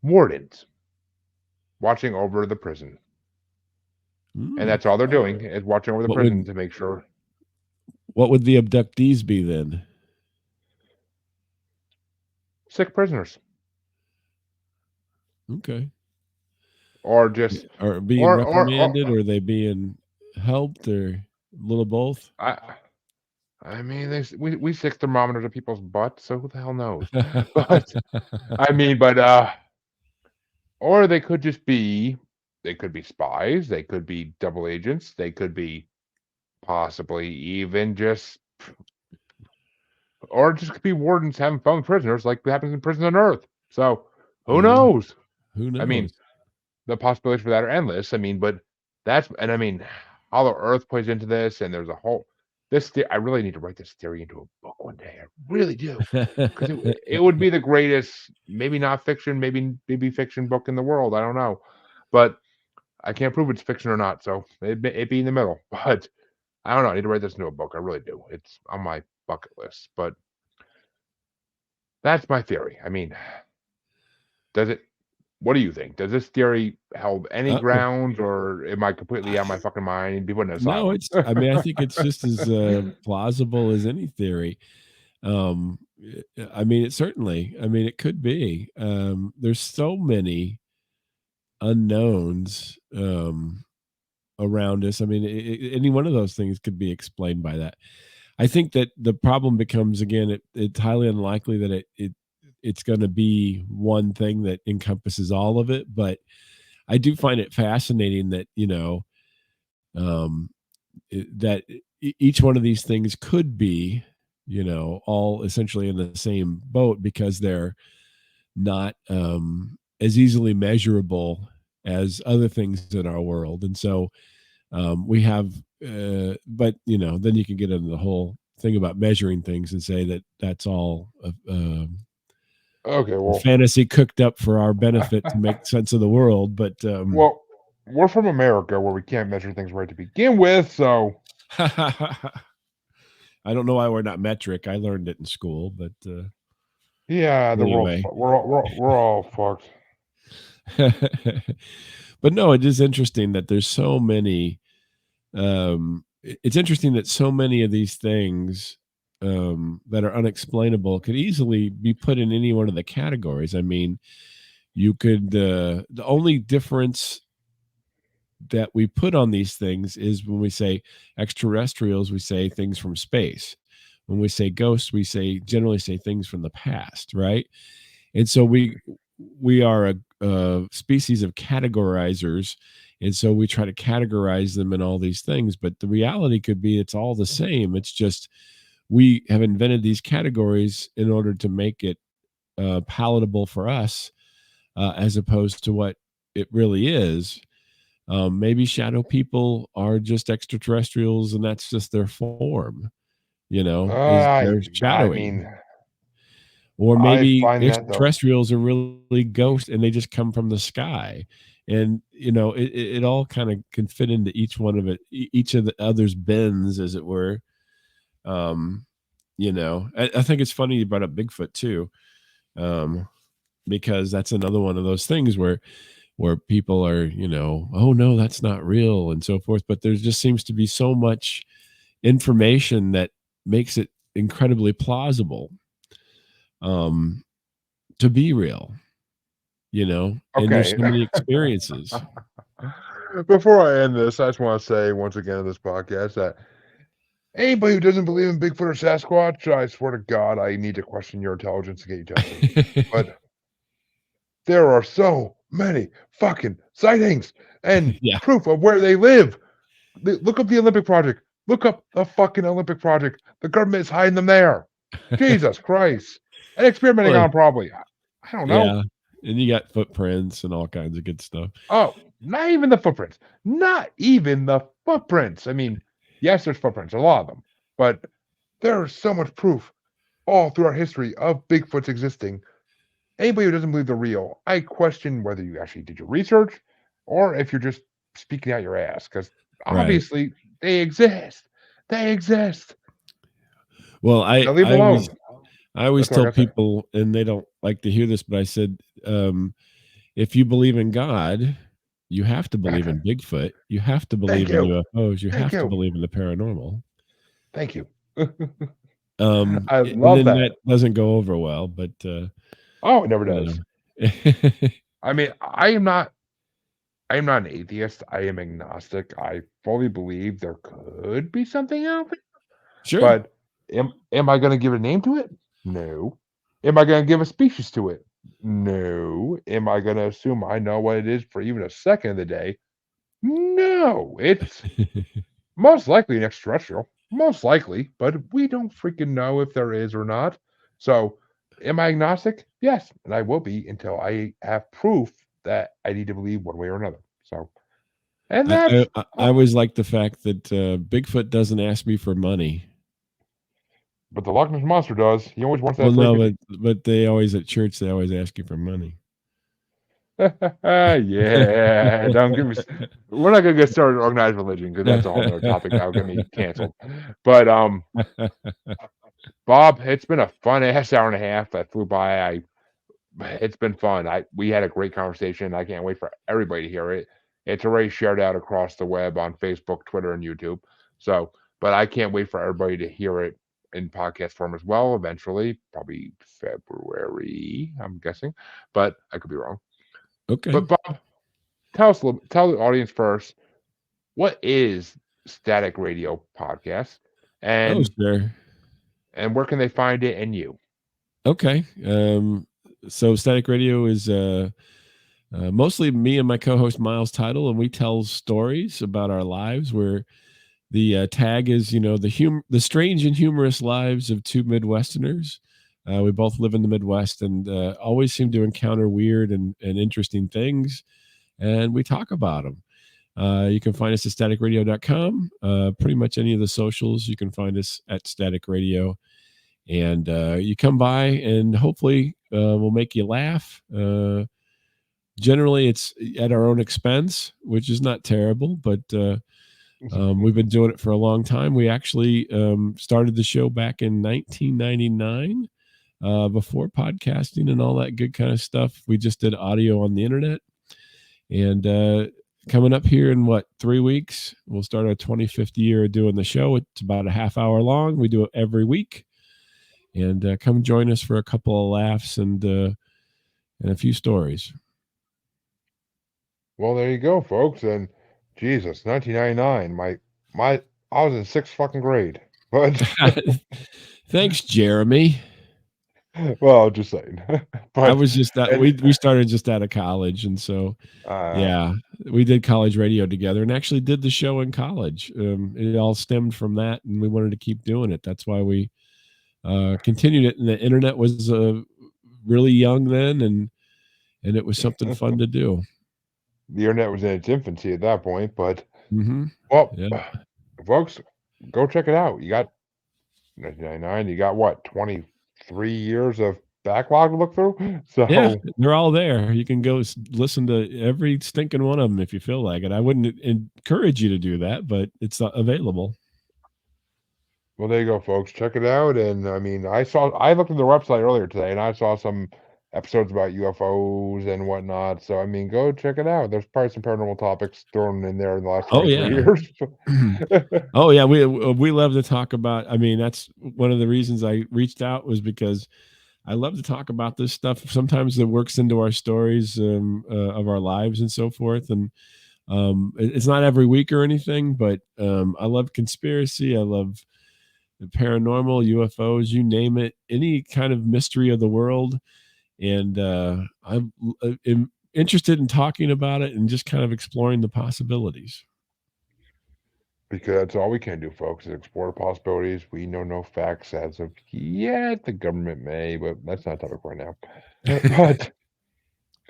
wardens watching over the prison? And that's all they're doing is watching over the prison to make sure. What would the abductees be then? Sick prisoners. Okay. Or just are being reprimanded, or are they being helped, or a little both? We stick thermometers at people's butts, so who the hell knows? Or they could just be, they could be spies, they could be double agents, they could be possibly even just, or just could be wardens having fun with prisoners like happens in prison on Earth. So who knows? Who knows? The possibilities for that are endless. But that's, and Hollow Earth plays into this, and there's a whole, I really need to write this theory into a book one day. I really do. Because it would be the greatest, maybe not fiction, maybe fiction book in the world. I don't know. But I can't prove it's fiction or not. So it'd be in the middle. But I don't know. I need to write this into a book. I really do. It's on my bucket list. But that's my theory. What do you think? Does this theory hold any grounds, or am I completely out of my fucking mind and be put in a No, it's. I think it's just as plausible as any theory. It certainly. It could be. There's so many unknowns around us. Any one of those things could be explained by that. I think that the problem becomes, again, it's highly unlikely that it's going to be one thing that encompasses all of it. But I do find it fascinating that, that each one of these things could be, all essentially in the same boat, because they're not as easily measurable as other things in our world. And so we have, but, then you can get into the whole thing about measuring things and say that that's all okay, well, fantasy cooked up for our benefit to make sense of the world. But well, we're from America, where we can't measure things right to begin with, so I don't know why we're not metric. I learned it in school, but yeah, anyway. we're all fucked. But no, it is interesting that there's so many. It's interesting that so many of these things that are unexplainable could easily be put in any one of the categories. You could, the only difference that we put on these things is when we say extraterrestrials, we say things from space. when we say ghosts, we generally say things from the past, right? And so we are a species of categorizers, and so we try to categorize them in all these things. But the reality could be it's all the same. It's just we have invented these categories in order to make it palatable for us, as opposed to what it really is. Maybe shadow people are just extraterrestrials, and that's just their form. Is they're I shadowing. mean, Or I maybe find that though. extraterrestrials are really ghosts and they just come from the sky. And it all kind of can fit into each one of each of the others' bins, as it were. um I think it's funny you brought up Bigfoot too, because that's another one of those things where people are, oh no, that's not real and so forth, but there just seems to be so much information that makes it incredibly plausible to be real, and there's Okay. so many experiences. Before I end this, I just want to say once again in this podcast that anybody who doesn't believe in Bigfoot or Sasquatch, I swear to God, I need to question your intelligence to get you tested. But there are so many fucking sightings and Yeah. proof of where they live. Look up the Olympic Project. Look up the fucking Olympic Project. The government is hiding them there. Jesus Christ. And experimenting Well, on them probably. I don't know. yeah. And you got footprints and all kinds of good stuff. Oh, not even the footprints. Not even the footprints. I mean, yes, there's footprints, a lot of them, but there's so much proof all through our history of Bigfoot's existing. Anybody who doesn't believe they're real, I question whether you actually did your research or if you're just speaking out your ass, because Right. obviously they exist. They exist. Well, Now leave them alone. I always That's all I tell gotta say. people, and they don't like to hear this, but I said, if you believe in God, you have to believe in Bigfoot. You have to Thank believe in you. UFOs. You Thank have to you. believe in the paranormal. Thank you. And I love then that. that doesn't go over well, but Oh, it never you does. know. I mean, I am not an atheist. I am agnostic. I fully believe there could be something out there, Sure. but am I going to give a name to it? No. Am I going to give a species to it? No. Am I going to assume I know what it is for even a second of the day? No. It's most likely an extraterrestrial. Most likely, but we don't freaking know if there is or not. So, am I agnostic? Yes, and I will be until I have proof that I need to believe one way or another. So, and that's I always like the fact that Bigfoot doesn't ask me for money. but the Loch Ness monster does. He always wants Well, that no, freaking. but they always at church they always ask you for money. Yeah, don't give me. We're not gonna get started on organized religion because that's a whole other topic that will get me canceled. But Bob, it's been a fun ass hour and a half that flew by. It's been fun. We had a great conversation. I can't wait for everybody to hear it. It's already shared out across the web on Facebook, Twitter, and YouTube. So, but I can't wait for everybody to hear it in podcast form as well. Eventually, probably February, I'm guessing, but I could be wrong. Okay. But Bob, tell the audience first, what is Static Radio Podcast, Oh, and sure. where can they find it and you? Okay. So Static Radio is mostly me and my co-host Miles Title, and we tell stories about our lives. Where the tag is, the strange and humorous lives of two Midwesterners. We both live in the Midwest and always seem to encounter weird and interesting things, and we talk about them. You can find us at staticradio.com. Pretty much any of the socials, you can find us at Static Radio. And you come by and hopefully we'll make you laugh. Generally, it's at our own expense, which is not terrible, but we've been doing it for a long time. We actually started the show back in 1999, before podcasting and all that good kind of stuff. We just did audio on the internet. And coming up here in 3 weeks, we'll start our 25th year of doing the show. It's about a half hour long. We do it every week. And come join us for a couple of laughs and a few stories. Well, there you go, folks. And Jesus, 1999. I was in sixth fucking grade. But Thanks, Jeremy. well, just saying. I But was just that and we started just out of college, and so uh, yeah, we did college radio together, and actually did the show in college. It all stemmed from that, and we wanted to keep doing it. That's why we continued it. And the internet was really young then, and it was something fun to do. the internet was in its infancy at that point. But Hmm. well, Yeah, folks, go check it out. You got 1999. You got what 23 years of backlog to look through. yeah, So they're all there. You can go listen to every stinking one of them if you feel like it. I wouldn't encourage you to do that, but it's available. well, there you go, folks. Check it out. And I mean, I looked at their website earlier today, and I saw some episodes about UFOs and whatnot. So I mean, go check it out. There's probably some paranormal topics thrown in there in the last Oh 23 yeah. years. Oh yeah, we love to talk about. I mean, that's one of the reasons I reached out, was because I love to talk about this stuff. Sometimes it works into our stories of our lives and so forth. And it's not every week or anything, but I love conspiracy. I love the paranormal, UFOs, you name it, any kind of mystery of the world. And I'm interested in talking about it and just kind of exploring the possibilities. Because that's all we can do, folks, is explore possibilities. We know no facts as of yet. The government may, but that's not the topic right now. But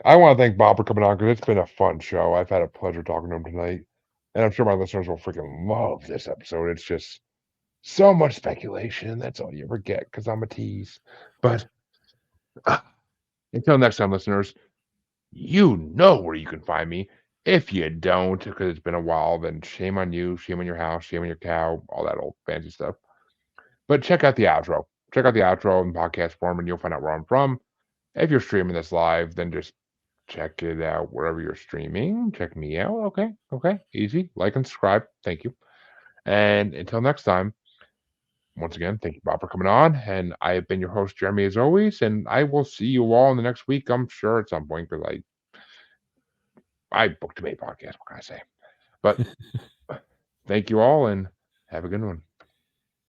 I want to thank Bob for coming on because it's been a fun show. I've had a pleasure talking to him tonight. And I'm sure my listeners will freaking love this episode. It's just so much speculation. That's all you ever get because I'm a tease. But until next time, listeners, you know where you can find me. If you don't, because it's been a while, then shame on you, shame on your house, shame on your cow, all that old fancy stuff. But check out the outro. Check out the outro in podcast form, and you'll find out where I'm from. If you're streaming this live, then just check it out wherever you're streaming. Check me out. Okay. Okay. Easy. Like and subscribe. Thank you. And until next time, once again, thank you, Bob, for coming on. And I have been your host, Jeremy, as always. And I will see you all in the next week, I'm sure, at some point, because I booked a podcast. What can I say? But thank you all and have a good one.